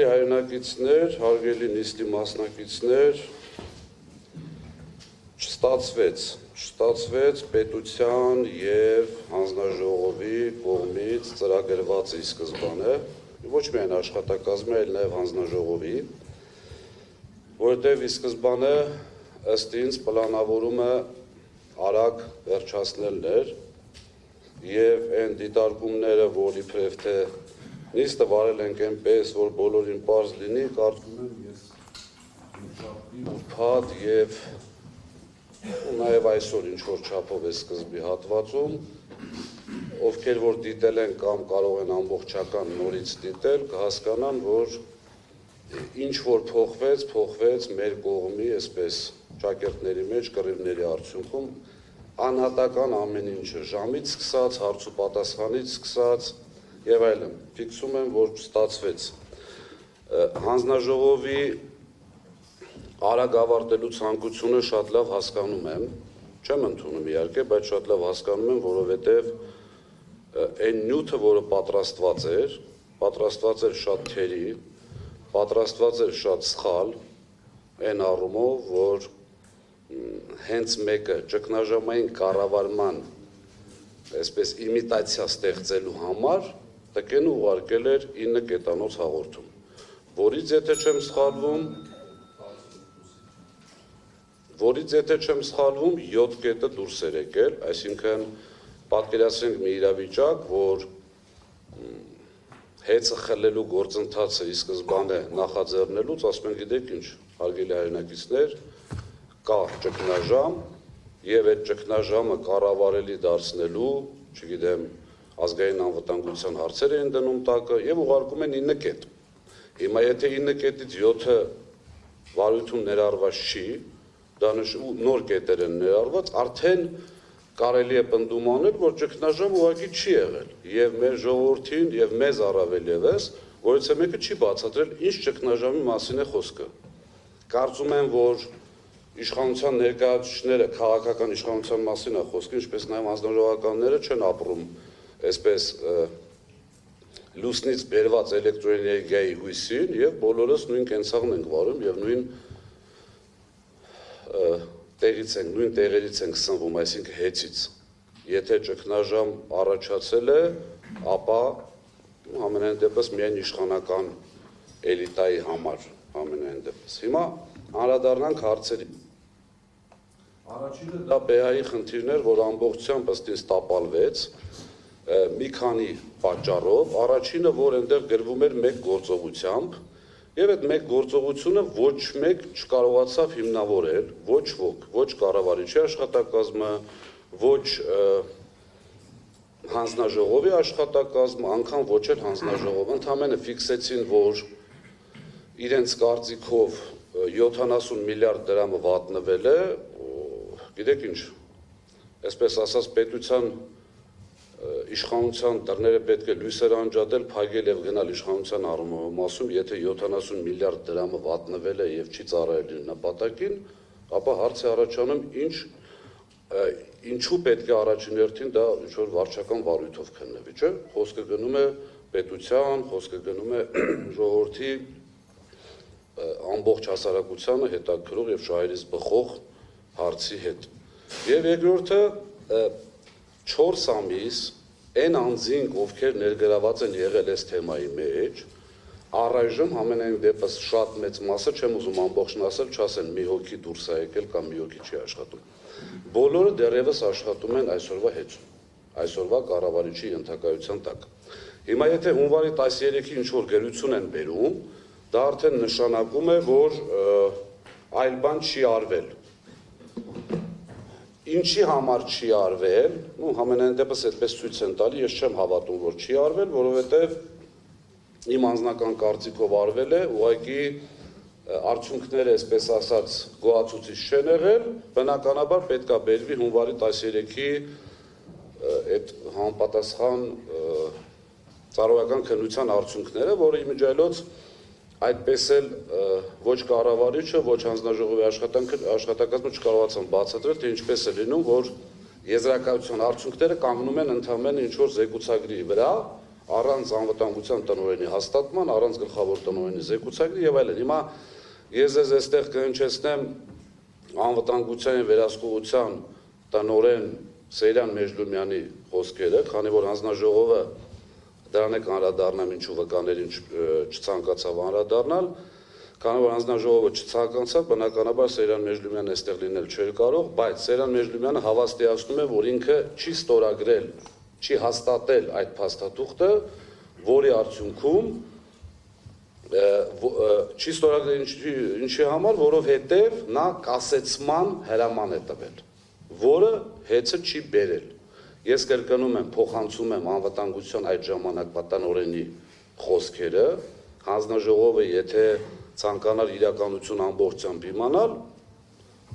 Հարգելի հայրենակիցներ, հարգելի նիստի մասնակիցներ, չստացվեց պետության և հանձնաժողովի կողմից ծրագրված ի սկզբանե, ոչ միայն աշխատակազմի, այլ նաև հանձնաժողովի, որովհետև ի սկզբանե ըստ ինձ պլանավորումը արագ վերջացնելն էր և այն դիտարկումները, որ իբրև թե նիստը վարել ենք այնպես, որ բոլորին պարզ լինի, կարծում եմ ես ուրբաթ և նաև այսօր ինչ-որ չափով է սկզբի հատվածում, ովքեր որ դիտել են կամ կարող են ամբողջական նորից դիտել, կհասկանան, որ ինչ-որ փոխվեց մեր կողմի, այսպես ճակերտների մեջ, կռիվների արդյունքում, անհատական ամեն ինչը, ժամից սկսած, հարց ու պատասխանից սկսած և այլն, ֆիքսում եմ, որ ստացվեց։ Հանձնաժողովի արագ ավարտելու ցանկությունը շատ լավ հասկանում եմ, չեմ ընդունում իհարկե, բայց շատ լավ հասկանում եմ, որովհետև այն նյութը, որը պատրաստված էր շատ թերի, պատրաստված էր շատ սխալ, այն առումով, որ հենց մեկը ճգնաժամային կառավարման այսպես իմիտացիա ստեղծելու համար տկեն ուղարկել էր 9 կետանոց հաղորդում, որից եթե չեմ սխալվում 7 կետը դուրս էր եկել, այսինքն պատկերացրենք մի իրավիճակ, որ հեծը խլելու գործընթացը ի սկզբանե նախաձեռնելուց, ասում են գիտեք ինչ, հարգելի հայրենակիցներ, կա ճգնաժամ և այդ ճգնաժամը կառավարելի դարձնելու, չգիտեմ, ազգային անվտանգության հարցեր են դնում տակը և ուղարկում են 9 կետ։ Հիմա եթե 9 կետից 7-ը վարույթում ներառված չի, դա նոր կետեր են ներառված, արդեն կարելի է պնդում անել, որ ճգնաժամ ուղղակի չի եղել և մեր ժողովրդին և մեզ առավել ևս, որից մեկը չի բացատրել ինչ ճգնաժամի մասին է խոսքը։ Կարծում եմ, որ իշխանության ներկայացուցիչները քաղաքական իշխանության մասին է խոսքը, ինչպես նաև հանձնաժողովականները չեն ապրում այսպես լուսնից բերված էլեկտրոէներգիայի հույսին և բոլորս նույն կենցաղն ենք վարում և նույն տեղերից ենք սնվում, այսինքն հեծից։ Եթե ճգնաժամ առաջացել է, ապա ամենայն դեպս միայն իշխանական էլիտայի համար, ամենայն դեպս։ Հիմա անդրադառնանք հարցերի։ Առաջինը դա ԲՀ-ի խնդիրն էր, որ ամբողջությամբ ըստ ինձ տապալվեց մի քանի պատճառով, առաջինը, որ այնտեղ գրվում էր մեկ գործողությամբ, և այդ մեկ գործողությունը ոչ մեկ չկարողացավ հիմնավորել, ոչ ոք, ոչ կառավարիչի աշխատակազմը, ոչ հանձնաժողովի աշխատակազմը, անգամ ոչ էլ հանձնաժողովը, ընդամենը ֆիքսեցին, որ իրենց կարծիքով 70 միլիարդ դրամը վատնվել է, գիտեք ինչ, այսպես ասած պետության իշխանության դռները պետք է լույսեր անջատել, փակել և գնալ իշխանության մասում, եթե 70 միլիարդ դրամը վատնվել է և չի ծառայել իր նպատակին, ապա հարց է առաջանում ինչու պետք է առաջին հերթին դա ինչ-որ վարչական վարույթով քննվի, չէ՞, խոսքը գնում է պետության, խոսքը գնում է ժողովրդի ամբողջ հասարակությանը հետաքրող և շահերից բխող հարցի հետ։ Եվ երկրորդը 4 ամիս այն անձինք, ովքեր ներգրաված են եղել այս թեմայի մեջ, առայժմ ամենայն դեպս շատ մեծ մասը, չեմ ուզում ամբողջն ասել, չասեն մի հոգի դուրս է եկել կամ մի հոգի չի աշխատում։ Բոլորը դեռևս աշխատում են այսօրվա հեծում, այսօրվա կառավարիչի ենթակայության տակ։ Հիմա եթե հունվարի 13-ի ինչ-որ գրություն են բերում, դա արդեն նշանակում է, որ այլ բան չի արվել։ Ինչի համար չի արվել, ամենայն դեպս այդպես ցույց են տալի, ես չեմ հավատում, որ չի արվել, որովհետև իմ անձնական կարծիքով արվել է, ուղղակի արդյունքները, այսպես ասած, գոհացուցիչ չեն եղել, բնականաբար պետք է բերվի հունվարի 13-ի այդ համապատասխան ծառայական քննության արդյունքները, որը իմիջիայլոց այդպես էլ ոչ կառավարիչը, ոչ հանձնաժողովի աշխատակազմը չկարողացան բացատրել, թե ինչպես է լինում, որ եզրակացության արդյունքները կանգնում են ընդամենը ինչ-որ զեկուցագրի վրա, առանց անվտանգության տնօրենի հաստատման, առանց գլխավոր տնօրենի զեկուցակի եւ այլն։ Հիմա ես ձեզ այստեղ կհնչեցնեմ անվտանգության եւ վերահսկողության տնօրեն Սեյրան Մեջլումյանի խոսքերը, քանի որ հանձնաժողովը դրան է անդրադառնամ, ինչու վկաներին չցանկացավ անդրադառնալ, քանի որ հանձնաժողովը չցանկացավ, բնականաբար Սեյրան Մեջլումյանն այստեղ լինել չէր կարող, բայց Սեյրան Մեջլումյանը հավաստիացնում է, որ ինքը չի ստորագրել, չի հաստատել այդ փաստաթուղթը, որի արդյունքում չի ստորագրել ինչի համար, որովհետև նա կասեցման հրաման է տվել, որը հեծը չի բերել։ Ես կրկնում եմ, փոխանցում եմ անվտանգության այդ ժամանակվա տնօրենի խոսքերը, հանձնաժողովը եթե ցանկանար իրականություն ամբողջությամբ իմանալ,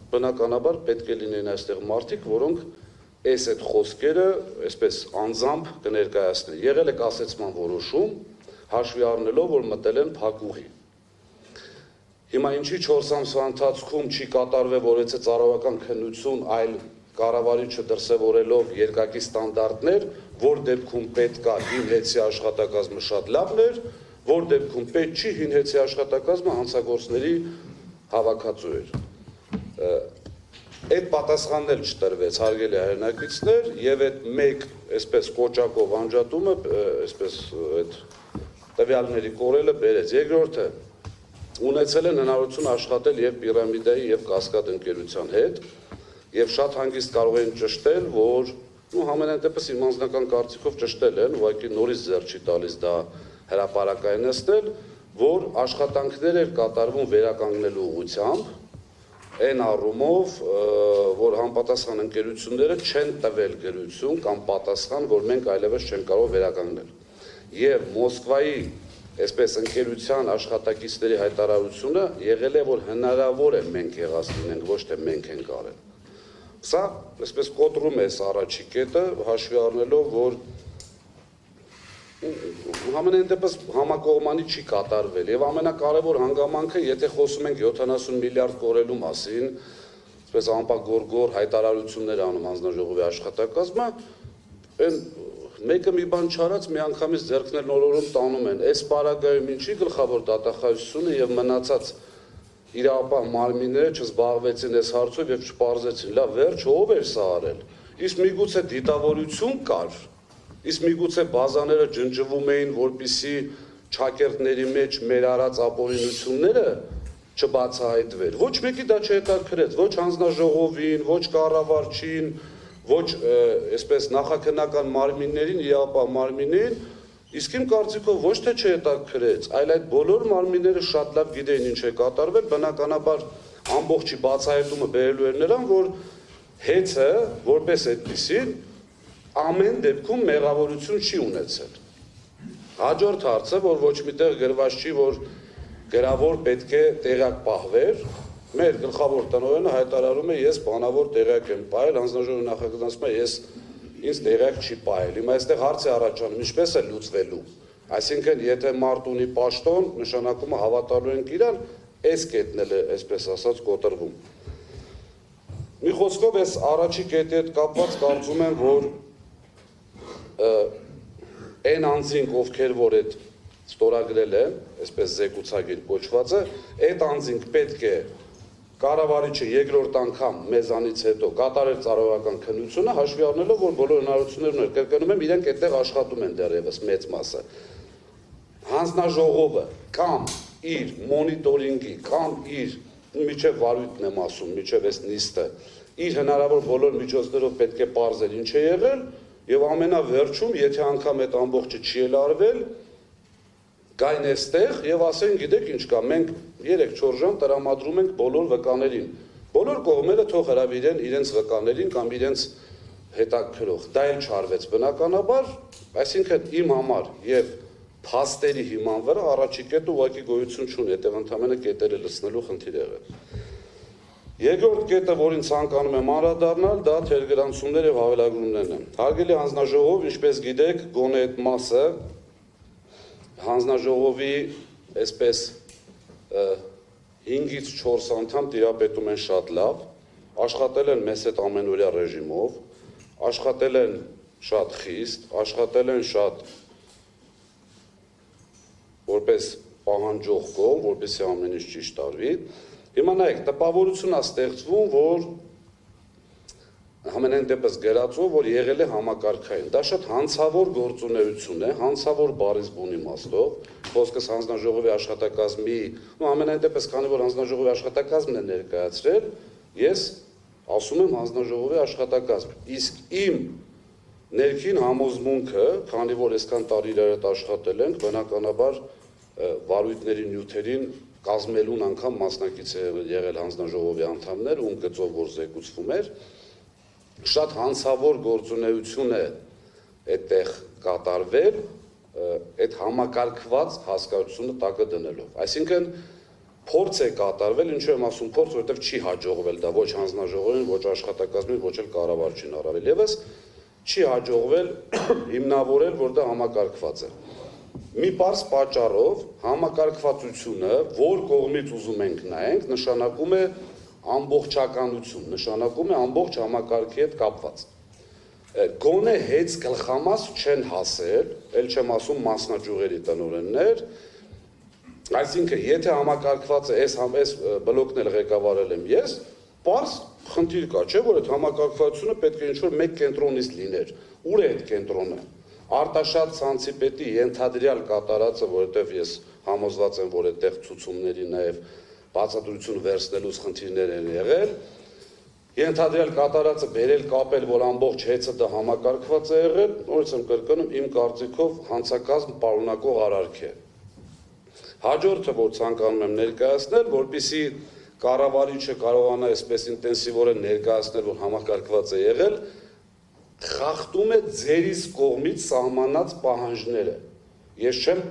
բնականաբար պետք է լինեն այստեղ մարդիկ, որոնք այդ խոսքերը այսպես անձամբ կներկայացնեն։ Եղել է կասեցման որոշում, հաշվի առնելով, որ մտել են փակուղի։ Հիմա ինչի 4 ամսվա ընթացքում չի կատարվել որևէ ծառայական քննություն, այլ կառավարիչը դրսևորելով երկակի ստանդարտներ, որ դեպքում պետք է հին հեծի աշխատակազմը շատ լավն էր, որ դեպքում պետք չի հին հեծի աշխատակազմը հանցագործների հավաքածու էր։ Այդ պատասխանն էլ չտրվեց, հարգելի հայրենակիցներ, եւ այդ մեկ այսպես կոճակով անջատումը, այսպես այդ տվյալների կորելը բերեց։ Երկրորդը ունեցել են հնարավորություն աշխատել եւ Պիրամիդայի եւ Կասկադ ընկերության հետ եւ շատ հանգիստ կարող են ճշտել, որ համենայն դեպս իմ անձնական կարծիքով ճշտել են, ուղղակի նորից ձեռ չի տալիս դա հրապարակայնացնել, որ աշխատանքներ էր կատարվում վերականգնելու ուղղությամբ, այն առումով, որ համապատասխան ընկերությունները չեն տվել գրություն կամ պատասխան, որ մենք այլևս չենք կարող վերականգնել։ Եվ Մոսկվայի այսպես ընկերության աշխատակիցների հայտարարությունը եղել է, որ հնարավոր է մենք եղած լինենք, ոչ թե մենք ենք արել։ Սա այսպես կոտրում է առաջի կետը, հաշվի առնելով, որ համենայն դեպս համակողմանի չի կատարվել եւ ամենակարևոր հանգամանքը, եթե խոսում ենք 70 միլիարդ կորելու մասին, այսպես անպագորգոր հայտարարություններ անում հանձնաժողովի աշխատակազմը, այն մեկը մի բան չարած միանգամից ձեռքներ նորորում տանում են։ Այս պարագայում ինչի գլխավոր դատախազությունը եւ մնացած իրավապահ մարմինները չզբաղվեցին այս հարցով եւ չպարզեցին։ Լավ, վերջ ով էր սա արել։ Իսկ միգուցե դիտավորություն կար։ Իսկ միգուցե բազաները ջնջվում էին, որպիսի ճակերտների մեջ մեր արած ապօրինությունները չբացահայտվեր։ Ոչ մեկի դա չհետաքրեց, ոչ հանձնաժողովին, ոչ կառավարչին, ոչ այսպես նախաքննական մարմիններին, իրավապահ մարմիններին, իսկ իմ կարծիքով ոչ թե չհետաքրեց, այլ այդ բոլոր մարմինները շատ լավ գիտեին ինչ է կատարվել, բնականաբար ամբողջի բացահայտումը բերելու էր նրան, որ հեծը որպես այդպիսին ամեն դեպքում մեղավորություն չի ունեցել։ Հաջորդ հարցը, որ ոչ միտեղ գրված չի, որ գրավոր պետք է տեղյակ պահվեր, մեր գլխավոր տնօրենը հայտարարում է, ես բանավոր տեղյակ եմ պահել, հանձնաժողովի նախագծում է, ես ինձ տեղյակ չի պահել։ Հիմա այստեղ հարց է առաջանում, ինչպես է լուծվելու։ Այսինքն, եթե մարդ ունի պաշտոն, նշանակում է հավատալու ենք իրան, այս կետն էլ է, այսպես ասած, կոտրվում։ Մի խոսքով, այս առաջի կետի հետ կապված կարծում եմ, որ այն անձինք, ովքեր որ այդ ստորագրել են, այսպես զեկուցագիր կոչվածը, այդ անձինք պետք է կառավարիչը երկրորդ անգամ մեզանից հետո կատարել ծառայական քննությունը, հաշվի առնելով, որ բոլոր հնարավորություններն ուներ, կրկնում եմ, իրենք այդտեղ աշխատում են դեռևս մեծ մասը։ Հանձնաժողովը կամ իր մոնիտորինգի, կամ իր միջև վարույթն եմ ասում, միջև այս նիստը, իր հնարավոր բոլոր միջոցներով պետք է պարզել ինչ է եղել, եւ ամենավերջում, եթե անգամ այդ ամբողջը չի էլ արվել, գային այստեղ եւ ասեն, գիտեք ինչ կա, մենք 3-4 ժամ տրամադրում ենք բոլոր վկաներին։ Բոլոր կողմերը թող հրավիրեն իրենց վկաներին կամ իրենց հետաքրող։ Դա էլ չարվեց բնականաբար, այսինքն իմ համար եւ փաստերի հիման վրա առաջի կետը ուղղակի գոյություն չունի, հետեւ ընդհանրապես կետերը լցնելու խնդիր եղել։ Երկրորդ կետը, որին ցանկանում եմ անդրադառնալ, դա թերգրանցումներ եւ հավելագրումներն են։ Հարգելի հանձնաժողով, ինչպես գիտեք, գոնե այդ մասը հանձնաժողովի այսպես 5-ից 4 անդամ տիրապետում են շատ լավ, աշխատել են մեզ հետ ամենօրյա ռեժիմով, աշխատել են շատ խիստ, աշխատել են շատ որպես պահանջող կողմ, որպեսզի ամեն ինչ ճիշտ արվի։ Հիմա նայեք, տպավորություն է ստեղծվում, որ համենայն դեպս գրածով, որ եղել է համակարգային։ Դա շատ հանցավոր գործունեություն է, հանցավոր բառից բուն իմաստով, խոսքս հանձնաժողովի աշխատակազմի, ամենայն դեպս քանի որ հանձնաժողովի աշխատակազմն է ներկայացրել, ես ասում եմ հանձնաժողովի աշխատակազմ։ Իսկ իմ ներքին համոզմունքը, քանի որ այսքան տարի իրար հետ աշխատել ենք, բնականաբար վարույթների նյութերին կազմելուն անգամ մասնակից եղել հանձնաժողովի անդամներ, ում գծով որ զեկուցվում էր, շատ հանցավոր գործունեություն է այդտեղ կատարվել այդ համակարգված հասկացությունը տակը դնելով։ Այսինքն փորձ է կատարվել, ինչու եմ ասում փորձ, որովհետև չի հաջողվել դա ոչ հանձնաժողովին, ոչ աշխատակազմին, ոչ էլ կառավարչին առավել ևս չի հաջողվել հիմնավորել, որ դա համակարգված է։ Մի պարզ պատճառով համակարգվածությունը, որ կողմից ուզում ենք նայենք, նշանակում է ամբողջականություն, նշանակում է ամբողջ համակարգի հետ կապված։ Գոնե հեծ գլխամաս չեն հասել, ել չեմ ասում մասնաճյուղերի տնօրեններ, այսինքն եթե համակարգված է, այս բլոկն էլ ղեկավարել եմ ես, պարզ խնդիր կա, չէ՞ որ այդ համակարգվածությունը պետք է ինչ-որ մեկ կենտրոնից լիներ։ Ուր է այդ կենտրոնը։ Արտաշատ ցանցի պետի ենթադրյալ կատարածը, որովհետև ես համոզված եմ, որ այդտեղ ցուցումների նաև բացատրություն վերցնելուց խնդիրներ են եղել, ենթադրյալ կատարածը բերել կապել, որ ամբողջ հեծը դա համակարգված է եղել, նորից եմ կրկնում, իմ կարծիքով հանցակազմ պարունակող արարք է։ Հաջորդը, որ ցանկանում եմ ներկայացնել, որպեսզի կառավարիչը կարողանա այսպես ինտենսիվորեն ներկայացնել, որ համակարգված է եղել, խախտում է ձերից կողմից սահմանած պահանջները։ Ես չեմ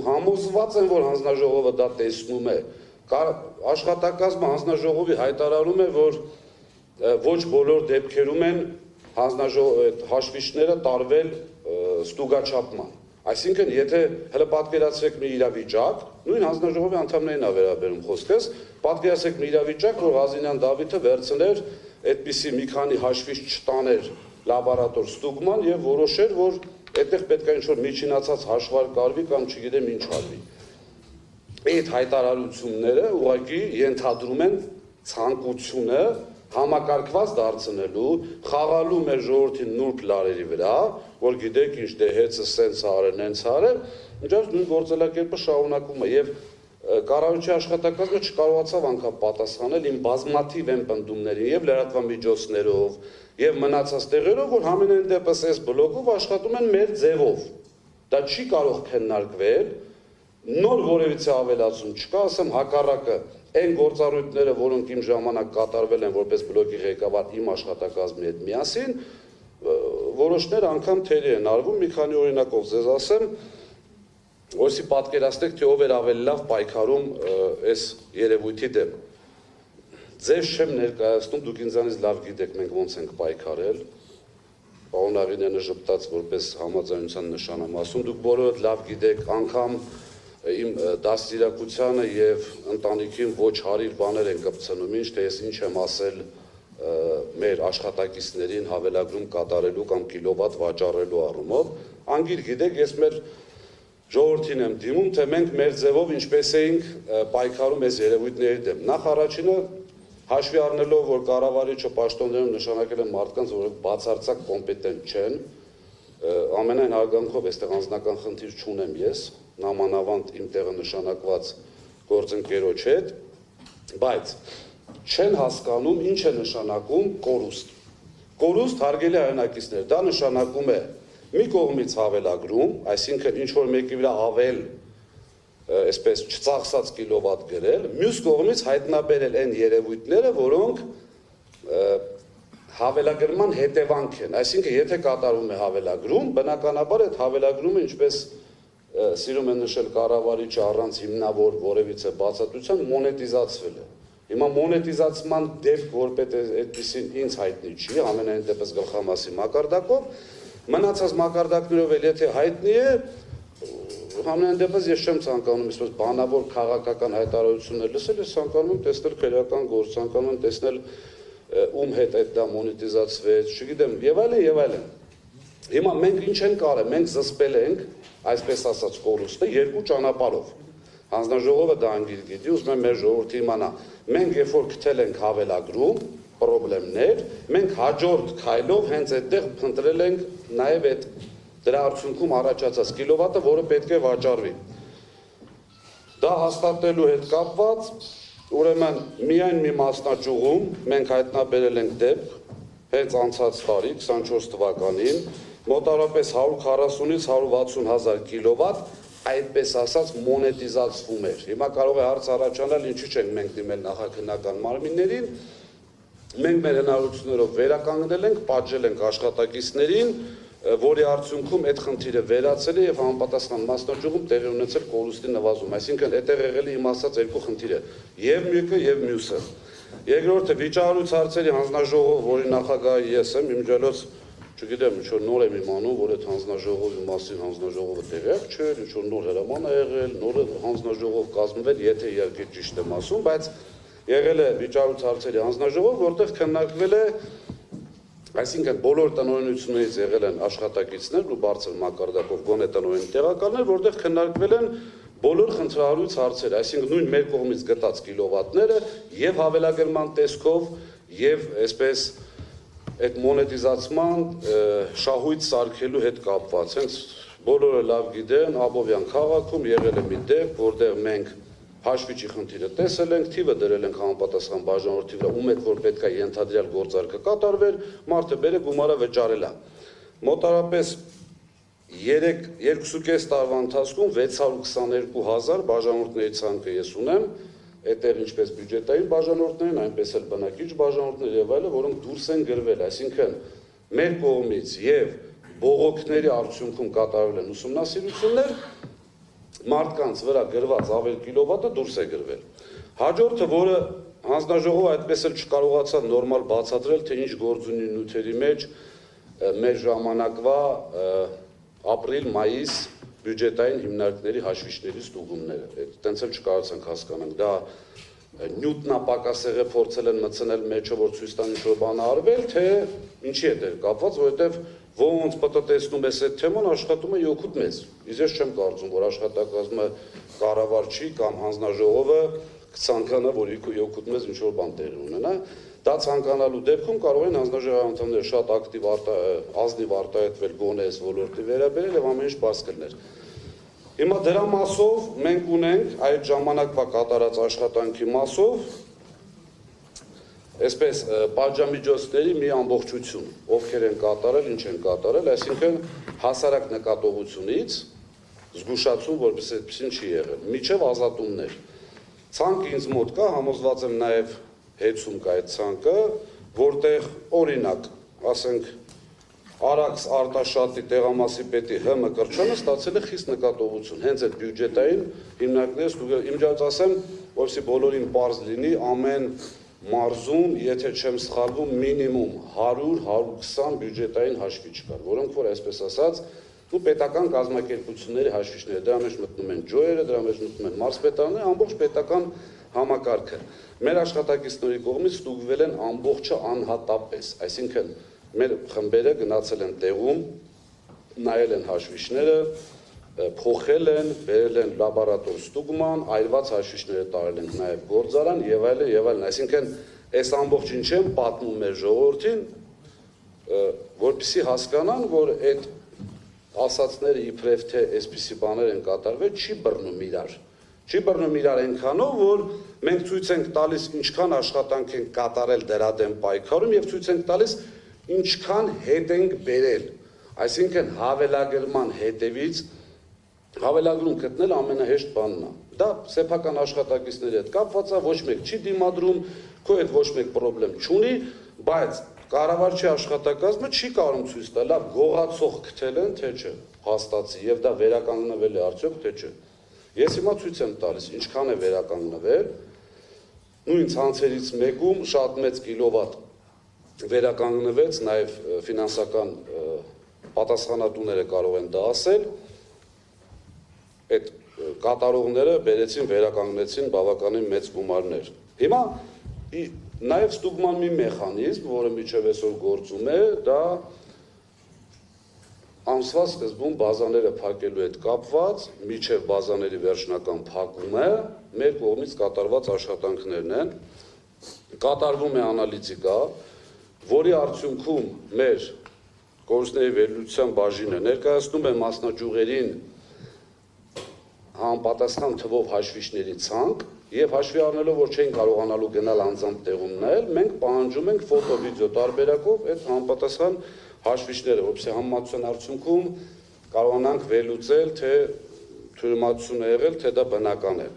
համոզված եմ, որ հանձնաժողովը դա տեսնում է։ Աշխատակազմը հանձնաժողովի հայտարարում է, որ ոչ բոլոր դեպքերում են հաշվիչները տարվել ստուգաչափման։ Այսինքն, եթե հələ պատկերացրեք մի իրավիճակ, նույն հանձնաժողովի անդամներին է վերաբերում խոսքս, պատկերացրեք մի իրավիճակ, որ Ղազինյան Դավիթը վերցներ այդպիսի մի քանի հաշվիչ չտաներ լաբորատոր ստուգման եւ որոշեր, որ այդտեղ պետք է ինչ-որ միջինացած հաշվարկ արվի կամ չգիտեմ ինչ արվի։ Այդ հայտարարությունները ուղղակի ենթադրում են ցանկությունը համակարգված դարձնելու, խաղալու մեր ժողովրդի նուրբ լարերի վրա, որ գիտեք ինչ դե հեծը սենց արեն, հենց արեն, ինչպես նույն գործելակերպը շարունակում է եւ կառավարչի աշխատակազմը չկարողացավ անգամ պատասխանել իմ բազմաթիվ պնդումներին եւ լրատվամիջոցներով եւ մնացած տեղերով, որ համենայն դեպս այս բլոկով աշխատում են մեր ձևով։ Դա չի կարող քննարկվել, նոր որևիցե ավելացում չկա, ասեմ հակառակը, այն գործառույթները, որոնք իմ ժամանակ կատարվել են որպես բլոկի ղեկավար իմ աշխատակազմի հետ միասին, որոշներ անգամ թերի են արվում, մի քանի օրինակով ձեզ ասեմ, որսի պատկերացնեք, թե ով էր ավելի լավ պայքարում այս երևույթի դեմ։ Ձեզ չեմ ներկայացնում, դուք ինձանից լավ գիտեք, մենք ոնց ենք պայքարել, պարոն Աղինյանը ժպտաց որպես համաձայնության նշան եմ ասում, դուք բոլորդ լավ գիտեք, անգամ իմ դաստիարակությանը եւ ընտանիքին ոչ հարիր բաներ են կպցնում, ինչ թե ես ինչ եմ ասել մեր աշխատակիցներին հավելագրում կատարելու կամ կիլովատ վաճառելու առումով, անգիր գիտեք, ես մեր ժողովրդին եմ դիմում, թե մենք մեր ձևով ինչպես էինք պայքարում այս երևույթների դեմ։ Նախ առաջինը հաշվի առնելով, որ կառավարիչը պաշտոններում նշանակել են մարդկանց, որոնք բացարձակ կոմպետենտ չեն, ամենայն հարգանքով այստեղ անձնական խնդիր չունեմ ես, նամանավանդ իմ տեղը նշանակված գործընկերոջ հետ, բայց չեն հասկանում ինչ է նշանակում կորուստ։ Կորուստ հարգելի հայրենակիցներ, դա նշանակում է մի կողմից հավելագրում, այսինքն ինչ որ մեկի վրա ավել այսպես չծախսած կիլովատ գրել, մյուս կողմից հայտնաբերել այն երևույթները, որոնք հավելագրման հետևանք են, այսինքն եթե կատարվում է հավելագրում, բնականաբար այդ հավելագրումը ինչպես սիրում են նշել կառավարիչը առանց հիմնավոր որևիցե բացատրության մոնետիզացվել է։ Հիմա մոնետիզացման դեպք որպես այդպեսին ինձ հայտնի չի, ամենայն դեպս գլխամասի մակարդակով, մնացած մակարդակներով էլ եթե հայտնի է, ամենայն դեպս ես չեմ ցանկանում այսպես բանավոր քաղաքական հայտարարություններ լսել, ես ցանկանում եմ տեսնել քրեական գործ, ցանկանում եմ տեսնել ում հետ այդ դա մոնետիզացվեց, չգիտեմ, եւ այլն եւ այլն։ Հիմա մենք ինչ ենք արել, մենք զսպել ենք, այսպես ասած, կորուստը երկու ճանապարհով։ Հանձնաժողովը դա անգիր գիտի, ուզում եմ մեր ժողովուրդը իմանա։ Մենք երբ որ գտել ենք հավելագրում, պրոբլեմներ, մենք հաջորդ քայլով հենց այդտեղ փնտրել ենք նաև այդ դրա արդյունքում առաջացած կիլովատը, որը պետք է վաճառվի։ Դա հաստատելու հետ կապված, ուրեմն միայն մի մասնաճյուղում մենք հայտնաբերել ենք դեպք, հենց անցած տարի 24 թվականին, մոտավորապես 140-ից 160 հազար կիլովատ, այդպես ասած մոնետիզացվում էր։ Հիմա կարող է հարց առաջանալ, ինչու չենք մենք դիմել նախաքննական մարմիններին, մենք մեր հնարավորություններով վերականգնել ենք, պատժել ենք աշխատակիցներին, որի արդյունքում այդ խնդիրը վերացել է եւ համապատասխան մասնաճյուղում տեղի ունեցել կորուստի նվազում։ Այսինքն այդտեղ եղել է իմ ասած երկու խնդիրը՝ եւ մեկը եւ մյուսը։ Երկրորդը վիճահարույց հարցերի հանձնաժողով, որի նախագահի ես եմ, իմջալոց չգիտեմ, ինչ որ նոր եմ իմանում, որ այդ հանձնաժողովի մասին հանձնաժողովը տեղյակ չէր, ինչ որ նոր հրաման է եղել, նոր հանձնաժողով կազմվել, եթե իհարկե ճիշտ եմ ասում, բայց եղել է վիճահարույց հարցերի հանձնաժողով, որտեղ քննարկվել է, այսինքն բոլոր տնօրինություններից եղել են աշխատակիցներ ու բարձր մակարդակով գոնե տնօրեն տեղակալներ, որտեղ քննարկվել են բոլոր խնդրահարույց հարցերը, այսինքն նույն մեր կողմից գտած կիլովատները եւ հավելագրման տեսքով եւ այսպես այդ մոնետիզացման շահույթ սարքելու հետ կապված։ Հենց բոլորը լավ գիտեն, Աբովյան քաղաքում եղել է մի դեպք, որտեղ մենք հաշվիչի խնդիրը տեսել ենք, թիվը դրել ենք համապատասխան բաժանորդի վրա, ում հետ որ պետք է ենթադրյալ գործարքը կատարվեր, մարդը բերե գումարը վճարել է։ Մոտավորապես 2.5 տարվա ընթացքում 622 հազար բաժանորդների ցանկը ես ունեմ, այդտեղ ինչպես բյուջետային բաժանորդներն, այնպես էլ բնակիչ բաժանորդներ եւ այլը, որոնք դուրս են գրվել, այսինքն մեր կողմից եւ բողոքների արդյունքում կատարվել են ուսումնասիրություններ, մարդկանց վրա գրված ավել կիլովատը դուրս է գրվել։ Հաջորդը, որը հանձնաժողովը այդպես էլ չկարողացավ նորմալ բացատրել, թե ինչ գործ ունի նյութերի մեջ մեր ժամանակվա ապրիլ-մայիս բյուջետային հիմնարկների հաշվիչների ստուգումները, այդտենց էլ չկարողացանք հասկանանք, դա նյութնապակասեղը փորձել են մտցնել մեջը, որ ցույց տան ինչ-որ բան արվել, թե ինչի է դեր կապված, որովհետև ոնց պետք է տեսնում ես այդ թեման աշխատում է յոքուտ մեզ։ Իսկ ես չեմ կարծում, որ աշխատակազմը կառավարչի կամ հանձնաժողովը կցանկանա, որ յոքուտ մեզ ինչ-որ բան տեղի ունենա։ Դա ցանկանալու դեպքում կարող են հանձնաժողովի անդամները շատ ակտիվ ազնիվ արտահայտվել գոնե այս ոլորտի վերաբերել եւ ամեն ինչ բաց կլներ։ Հիմա դրա մասով մենք ունենք այդ ժամանակվա կատարած աշխատանքի մասով այսպես պատժամիջոցների մի ամբողջություն, ովքեր են կատարել, ինչ են կատարել, այսինքն հասարակ նկատողությունից զգուշացում, որպես այդպեսին չի եղել, միջև ազատումներ։ Ցանկը ինձ մոտ կա, համոզված եմ նաև հեծում կա այդ ցանկը, որտեղ օրինակ, ասենք, Արաքս Արտաշատի տեղամասի պետի ՀՄ կրճանը ստացել է խիստ նկատողություն, հենց այդ բյուջետային հիմնարկները ստուգել, իմջած ասեմ, որպեսզի բոլորին պարզ լինի, ամեն մարզում, եթե չեմ սխալվում, մինիմում 100-120 բյուջետային հաշվիչ կար, որոնք որ այսպես ասած, պետական կազմակերպությունների հաշվիչները, դրա մեջ մտնում են ջոյերը, դրա մեջ մտնում են մարզպետարանները, ամբողջ պետական համակարգը։ Մեր աշխատակիցների կողմից ստուգվել են ամբողջը անհատապես, այսինքն մեր խմբերը գնացել են տեղում, նայել են հաշվիչները, փոխել են, բերել են լաբորատոր ստուգման, այրված հաշվիչները տարել են նաև գործարան եւ այլն, այսինքն այս ամբողջ ինչ են պատմում մեր ժողովրդին, որպեսզի հասկանան, որ այդ ասածները իբրև թե այսպիսի բաներ են կատարվել, չի բռնում իրար։ Չի բռնում իրար այնքանով, որ մենք ցույց ենք տալիս ինչքան աշխատանք են կատարել դրա դեմ պայքարում եւ ցույց ենք տալիս ինչքան հետ ենք բերել։ Այսինքն հավելագրման հետևից հավելագրում գտնել ամենահեշտ բանն է։ Դա սեփական աշխատակիցների հետ կապված է, ոչ մեկ չի դիմադրում, քո հետ ոչ մեկ խնդրեմ չունի, բայց կառավարչի աշխատակազմը չի կարող ցույց տալ, լավ գողացող գտել են, թե չէ, հաստատի եւ դա վերականգնվել է արդյոք, թե չէ։ Ես հիմա ցույց եմ տալիս ինչքան է վերականգնվել, նույն ցանցերից մեկում շատ մեծ կիլովատ վերականգնվեց, նաև ֆինանսական պատասխանատուները կարող են դա ասել, այդ կատարողները բերեցին, վերականգնեցին բավականին մեծ գումարներ։ Հիմա նաև ստուգման մի մեխանիզմ, որը մինչև այսօր գործում է, դա ամսվա սկզբում բազաները փակելու հետ կապված, մինչև բազաների վերջնական փակումը մեր կողմից կատարված աշխատանքներն են, կատարվում է անալիզիկա, որի արդյունքում մեր կորուստների վերլուծության բաժինը ներկայացնում է մասնաճյուղերին համապատասխան թվով հաշվիչների ցանկ եւ հաշվի առնելով, որ չեն կարողանալու գնալ անձամբ տեղում նայել, մենք պահանջում ենք ֆոտո-վիդեո տարբերակով այդ համապատասխան հաշվիչները, որպեսզի համեմատության արդյունքում կարողանանք վերլուծել, թե թյուրիմացություն է եղել, թե դա բնական է։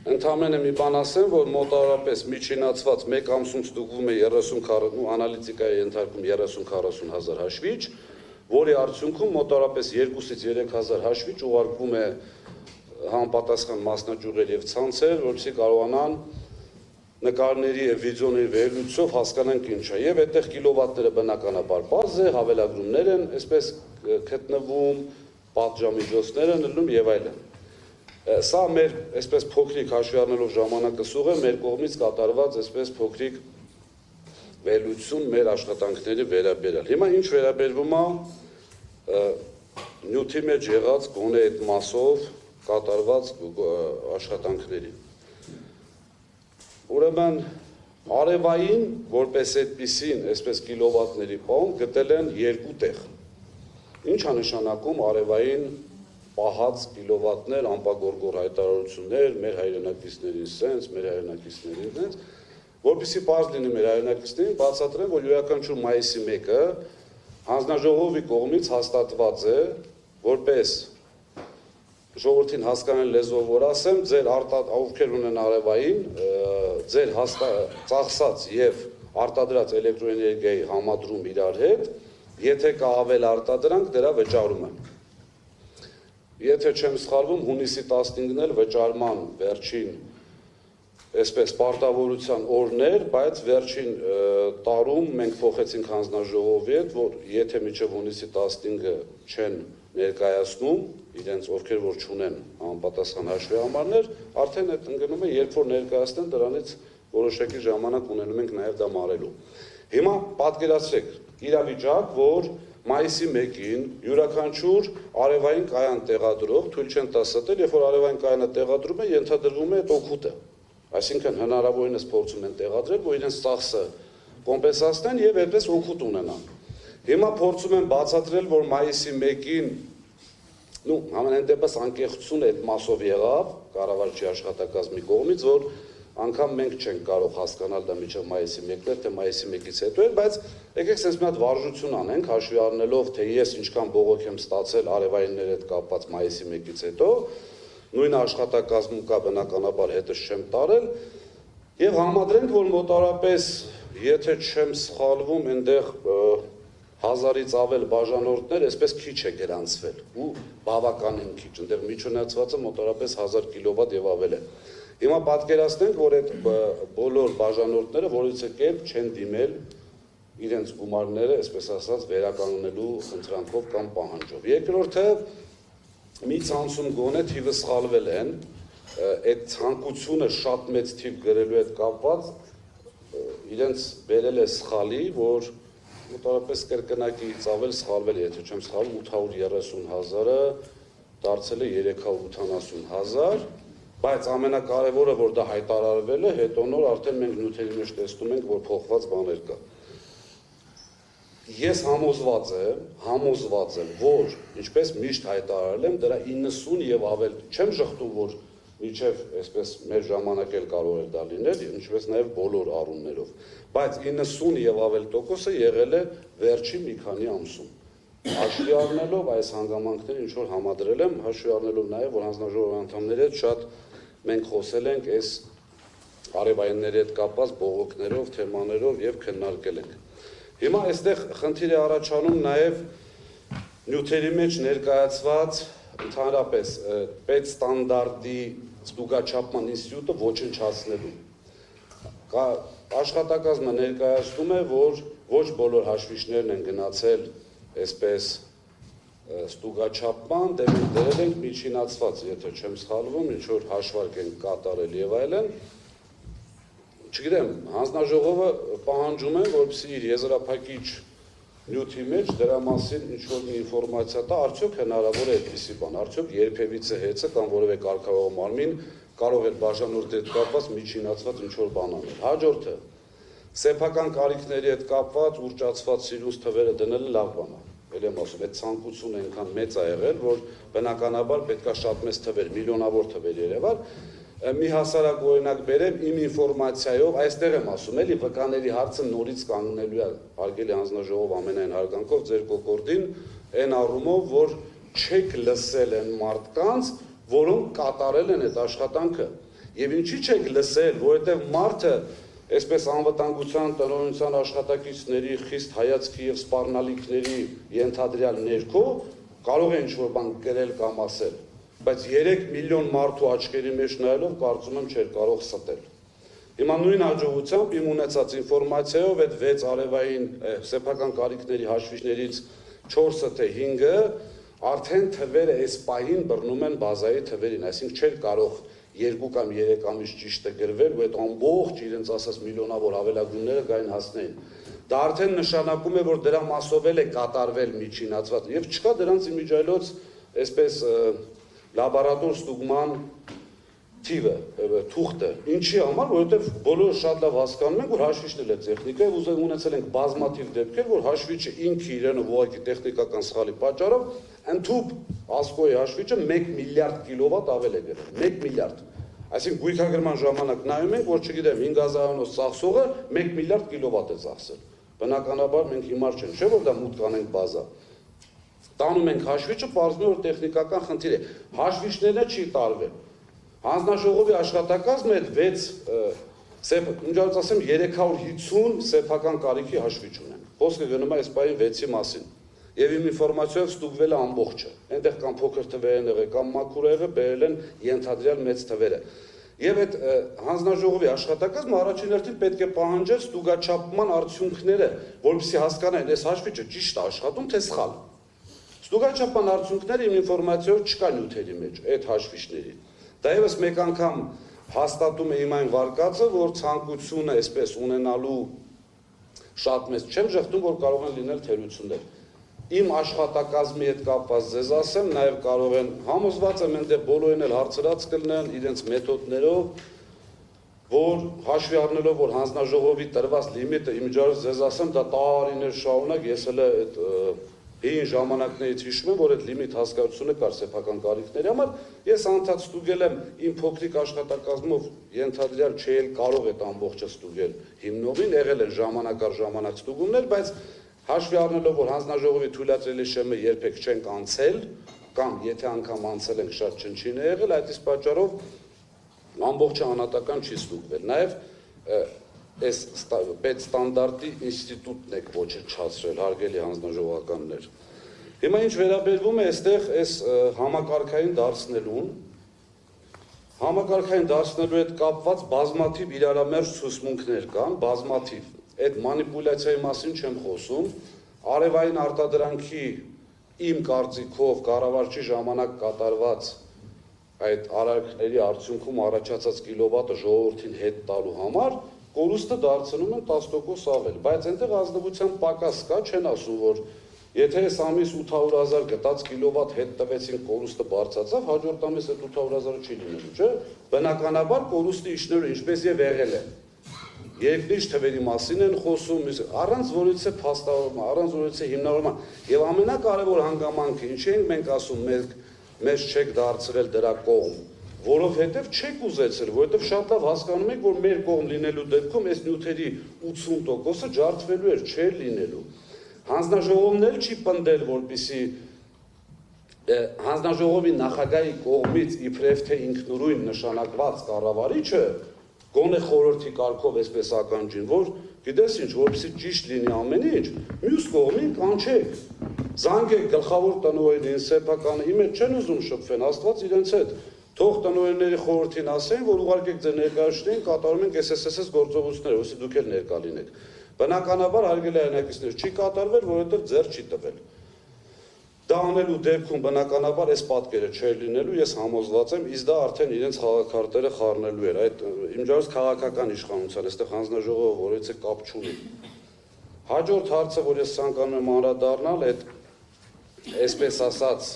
Ընդամենը մի բան ասեմ, որ մոտավորապես միջինացված 1 ամսում ստուգվում է 30-40 անալիզիկայի ենթարկում 30-40 հազար հաշվիչ, որի արդյունքում մոտավորապես 2-ից 3 հազար հաշվիչ ուղարկվում է համապատասխան մասնաճյուղեր եւ ցանցեր, որպեսզի կարողանան նկարների եւ վիդեոների վերլուծով հասկանանք ինչ է։ Եվ այդտեղ կիլովատները բնականաբար բարձ է, հավելագրումներ են, այսպես գտնվում, պատժամիջոցներ են ելնում եւ այլն։ Սա մեր այսպես փոքրիկ հաշվի առնելով ժամանակը սուղ է մեր կողմից կատարված այսպես փոքրիկ վերլուծություն մեր աշխատանքների վերաբերյալ։ Հիմա ինչ վերաբերվում է նյութի մեջ եղած գոնե այդ մասով կատարված աշխատանքների։ Ուրեմն արևային որպես այդպիսին, այսպես կիլովատների պահում գտել են 2 տեղ։ Ինչ է նշանակում արևային պահած կիլովատներ, անպագորգոր հայտարարություններ, մեր հայրենակիցներին սենց, մեր հայրենակիցներին սենց, որպեսզի պարզ լինի մեր հայրենակիցներին, բացատրեմ, որ յուրաքանչյուր մայիսի 1-ը հանձնաժողովի կողմից հաստատված է, որպես ժողովրդին հասկանալի լեզվով որ ասեմ, ձեր ովքեր ունեն արևային, ձեր ծախսած եւ արտադրած էլեկտրոէներգիայի համադրում իրար հետ, եթե կա ավել արտադրանք, դրա վճարումը։ Եթե չեմ սխալվում, հունիսի 15-ն էլ վճարման վերջին այսպես պարտավորության օրներ, բայց վերջին տարում մենք փոխեցինք հանձնաժողովի հետ, որ եթե մինչև հունիսի 15-ը չեն ներկայացնում իրենց ովքեր որ չունեն համապատասխան հաշվի համարներ, արդեն այդ ընկնում է, երբ որ ներկայացնեն, դրանից որոշակի ժամանակ ունենում ենք նաև դա մարելու։ Հիմա պատկերացրեք իրավիճակ, որ մայիսի 1-ին յուրաքանչյուր արևային կայան տեղադրող թույլ չեն տա ստել, երբ որ արևային կայանը տեղադրում է, ենթադրվում է այդ օգուտը։ Այսինքն հնարավորինս փորձում են տեղադրել, որ իրենց ծախսը կոմպենսացնեն եւ այդպես օգուտ ունենան։ Հիմա փորձում են բացատրել, որ մայիսի 1-ին ամենայն դեպս անկեղծություն այդ մասով եղավ կառավարչի աշխատակազմի կողմից, որ անգամ մենք չենք կարող հասկանալ դա մինչև մայիսի 1-ն, թե մայիսի 1-ից հետո է, բայց եկեք sense մի հատ վարժություն անենք, հաշվի առնելով, թե ես ինչքան բողոք եմ ստացել արևայինների հետ կապված մայիսի 1-ից հետո, նույն աշխատակազմում կա բնականաբար հետս չեմ տարել, եւ համադրենք, որ մոտավորապես, եթե չեմ սխալվում, այնտեղ 1000-ից ավել բաժանորդներ այսպես քիչ է գրանցվել ու բավականին քիչ, այնտեղ միջնացվածը մոտավորապես 1000 կիլովատ եւ ավել է։ Հիմա պատկերացնենք, որ այդ բոլոր բաժանորդները որևիցե կերպ չեն դիմել իրենց գումարները, այսպես ասած, վերականգնելու խնդրանքով կամ պահանջով։ Երկրորդը մի ցանցում գոնե թիվը սխալվել են, այդ ցանկությունը շատ մեծ թիվ գրելու հետ կապված իրենց բերել է սխալի, որ մոտավորապես կրկնակից ավել սխալվել, եթե չեմ սխալվում, 830,000-ը դարձել է 380,000, բայց ամենակարևորը, որ դա հայտարարվել է, հետո նոր արդեն մենք նյութերի մեջ տեսնում ենք, որ փոխված բաներ կա։ Ես համոզված եմ, որ ինչպես միշտ հայտարարել եմ, դրա 90 եւ ավել, չեմ շղթում, որ միջև այսպես մեր ժամանակ էլ կարող էր դա լինել, ինչպես նաև բոլոր առումներով, բայց 90 եւ ավել տոկոսը եղել է վերջին մի քանի ամսում։ Հաշվի առնելով այս հանգամանքները ինչ որ համադրել եմ, հաշվի առնելով նաև, որ հանձնաժողովի անդամների հետ շատ մենք խոսել ենք այս արևայինների հետ կապված բողոքներով, թեմաներով եւ քննարկել ենք։ Հիմա այստեղ խնդիր է առաջանում նաև նյութերի մեջ ներկայացված ընդհանրապես պետստանդարտի ստուգաչափման ինստիտուտը ոչնչացնելու։ Աշխատակազմը ներկայացնում է, որ ոչ բոլոր հաշվիչներն են գնացել այսպես ստուգաչափման, դե մենք դրել ենք միջինացված, եթե չեմ սխալվում, ինչ որ հաշվարկ ենք կատարել եւ այլն։ Չգիտեմ, հանձնաժողովը պահանջում է, որպեսզի իր եզրափակիչ նյութի մեջ դրա մասին ինչ-որ մի ինֆորմացիա տա, արդյոք հնարավոր է այդպիսի բան, արդյոք երբևիցե հեծը կամ որևէ կարգավորող մարմին կարող է բաժանորդի հետ կապված միջինացված ինչ-որ բան անել։ Հաջորդը, սեփական կարիքների հետ կապված ուռճացված սիրուց թվերը դնելը լավ բան է։ Էլ եմ ասում, այդ ցանկությունը այնքան մեծ է եղել, որ բնականաբար պետք է շատ մեծ թվեր, միլիոնավոր թվեր երևար։ Մի հասարակ օրինակ բերեմ իմ ինֆորմացիայով, այստեղ եմ ասում, էլի վկաների հարցը նորից կանգնելու է, հարգելի հանձնաժողով ամենայն հարգանքով ձեր կոկորդին, այն առումով, որ չեք լսել են մարդկանց, որոնք կատարել են այդ աշխատանքը։ Եվ ինչի չեք լսել, որովհետև մարդը, այսպես անվտանգության տնօրինության աշխատակիցների խիստ հայացքի եւ սպառնալիքների ենթադրյալ ներքո կարող է ինչ-որ բան գրել կամ ասել, բայց 3 միլիոն մարդու աչքերի մեջ նայելով կարծում եմ չէր կարող ստել։ Հիմա նույն հաջողությամբ իմ ունեցած ինֆորմացիայով այդ 6 արևային սեփական կարիքների հաշվիչներից 4-ը թե 5-ը արդեն թվերը այս պահին բռնում են բազայի թվերին, այսինքն չէր կարող 2 կամ 3 ամիս ճիշտը գրվել, ու այդ ամբողջ իրենց ասած միլիոնավոր ավելագույնները գային հասնեին։ Դա արդեն նշանակում է, որ դրա մասով էլ է կատարվել միջինացված, եւ չկա դրանց իմիջիայլոց այսպես լաբորատոր ստուգման թիվը, թուղթը, ինչի համար, որովհետև բոլորը շատ լավ հասկանում են, որ հաշվիչն է տեխնիկա, եւ ունեցել ենք բազմաթիվ դեպքեր, որ հաշվիչը ինքը իրենը ուղղակի տեխնիկական սխալի պատճառով ընդհուպ ասկոյի հաշվիչը 1 միլիարդ կիլովատ ավել է գրել, 1 միլիարդ։ Այսինքն գույքագրման ժամանակ նայում ենք, որ չգիտեմ 5000-անոց ծախսողը 1 միլիարդ կիլովատ է ծախսել։ Բնականաբար մենք հիմար չենք, չէ՞ որ դա մուտք անենք բազա։ Տանում ենք հաշվիչը, պարզվում է, որ տեխնիկական խնդիր է։ Հաշվիչները չի տարվել։ Հանձնաժողովի աշխատակազմը այդ 6, ինչպես ասեմ, 350 սեփական կարիքի հաշվիչ ունեն։ Խոսքը գնում է այս պահին 6-ի մասին։ Եվ իմ ինֆորմացիայով ստուգվել է ամբողջը։ Այնտեղ կամ փոքր թվեր են եղել, կամ մաքուր եղել, բերել են ենթադրյալ մեծ թվերը։ Եվ այդ հանձնաժողովի աշխատակազմը առաջին հերթին պետք է պահանջեր ստուգաչափման արդյունքները, որովհետեւ հասկանային, այս հաշվիչը ճիշտ է աշխատում, թե սխալ։ Ստուգաչափման արդյունքները իմ ինֆորմացիայով չկա նյութերի մեջ, այդ հաշվիչների։ Դա եւս մեկ անգամ հաստատում է իմ այն վարկածը, որ ցանկությունը այսպես ունենալու շատ մեծ չեմ ժխտում, որ կարող են լինել թերություններ։ Իմ աշխատակազմի հետ կապված ձեզ ասեմ, նաև կարող են համոզված եմ այնտեղ բոլորին էլ հարցրած կլինեն իրենց մեթոդներով, որ հաշվի առնելով, որ հանձնաժողովի տրված լիմիտը իմիջիայլոց ձեզ ասեմ, դա տարիներ շարունակ ես էլ այդ հին ժամանակներից հիշում եմ, որ այդ լիմիտ հասկացությունը կար սեփական կարիքների համար, ես անդադ ստուգել եմ իմ փոքրիկ աշխատակազմով ենթադրյալ չէի կարող այդ ամբողջը ստուգել հիմնովին, եղել են ժամանակ առ ժամանակ ստուգումներ, բայց հաշվի առնելով, որ հանձնաժողովի թույլատրելի շեմը երբեք չենք անցել, կամ եթե անգամ անցել ենք շատ չնչին է եղել, այդ իսկ պատճառով ամբողջը անհատական չի ստուգվել։ Նաև այս պետստանդարտի ինստիտուտն եք ոչնչացրել, հարգելի հանձնաժողովականներ։ Հիմա ինչ վերաբերվում է այստեղ այս համակարգային դարձնելուն, համակարգային դարձնելու հետ կապված բազմաթիվ իրարամերժ ցուցմունքներ կան, բազմաթիվ։ Այդ մանիպուլյացիայի մասին չեմ խոսում, արևային արտադրանքի իմ կարծիքով կառավարչի ժամանակ կատարված այդ արարքների արդյունքում առաջացած կիլովատը ժողովրդին հետ տալու համար կորուստը դարձնում են 10% ավել, բայց այնտեղ ազնվության պակաս կա, չեն ասում, որ եթե այս ամիս 800,000 գտած կիլովատ հետ տվեցին կորուստը բարձրացավ, հաջորդ ամիս այդ 800,000-ը չի լինելու, չէ՞։ Բնականաբար կորուստի իջնելու ինչպես եւ եղել է։ Երկնիշ թվերի մասին են խոսում, առանց որևէ փաստավորման, առանց որևէ հիմնավորման, եւ ամենակարևոր հանգամանքը, ինչի ենք մենք ասում, մեզ չեք դարձրել դրա կողմ, որովհետեւ չեք ուզեցել, որովհետեւ շատ լավ հասկանում եք, որ մեր կողմ լինելու դեպքում այս նյութերի 80%-ը ջարդվելու էր, չէր լինելու։ Հանձնաժողովն էլ չի պնդել, որպեսզի հանձնաժողովի նախագահի կողմից իբրև թե ինքնուրույն նշանակված կառավարիչը գոնե խորհրդի կարգով այսպես ականջին, որ գիտես ինչ, որպեսզի ճիշտ լինի ամեն ինչ, մյուս կողմին կանչեք, զանգեք գլխավոր տնօրենին, սեփականը, իմ հետ չեն ուզում շփվեն, Աստված իրենց հետ, թող տնօրենների խորհրդին ասեն, որ ուղարկեք ձեր ներկայացուցիչներին, կատարում ենք SSS գործողությունները, ոսի դուք էլ ներկա լինեք։ Բնականաբար հարգելի հայրենակիցներ, չի կատարվել, որովհետև ձեռ չի տվել։ Դա անելու դեպքում բնականաբար այս պատկերը չէր լինելու, ես համոզված եմ, իսկ դա արդեն իրենց խաղաքարտերը խառնելու էր, այդ իմիջիայլոց քաղաքական իշխանության, այստեղ հանձնաժողովը որևէ կապ չունի։ Հաջորդ հարցը, որ ես ցանկանում եմ անդրադառնալ, այդ այսպես ասած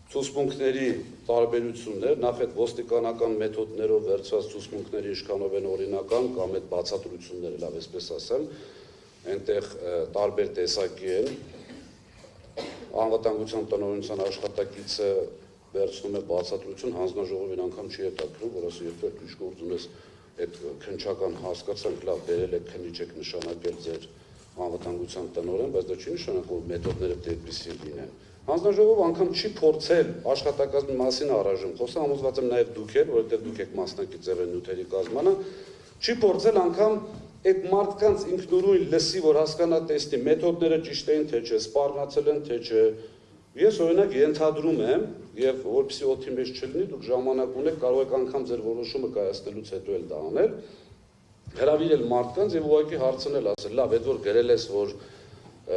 ցուցմունքների տարբերություններ, նախ այդ ոստիկանական մեթոդներով վերցված ցուցմունքների ինչքանով են օրինական կամ այդ բացատրությունները, լավ այսպես ասեմ, այնտեղ տարբեր տեսակի են, անվտանգության տնօրինության աշխատակիցը վերցնում է բացատրություն, հանձնաժողովին անգամ չի հետաքրում, որ ասի երբ ինչ գործում ես այդ քննչական հասկացանք, լավ բերել եք քննիչ եք նշանակել ձեր անվտանգության տնօրեն, բայց դա չի նշանակում, որ մեթոդները դեպիսի լինեն։ Հանձնաժողովը անգամ չի փորձել աշխատակազմի մասին առայժմ խոսա, համոզված եմ նաև դուք եք, որովհետև դուք եք մասնակից եղել նյութերի կազմանը, չի փորձել անգամ այդ մարդկանց ինքնուրույն լսի, որ հասկանա տեսնի մեթոդները ճիշտ են, թե չէ, սպառնացել են, թե չէ։ Ես օրինակ ենթադրում եմ, եւ որպեսզի օդի մեջ չլինի, դուք ժամանակ ունեք, կարող եք անգամ ձեր որոշումը կայացնելուց հետո էլ դա անել, հրավիրել մարդկանց եւ ուղղակի հարցնել, ասել, լավ, այդ որ գրել ես, որ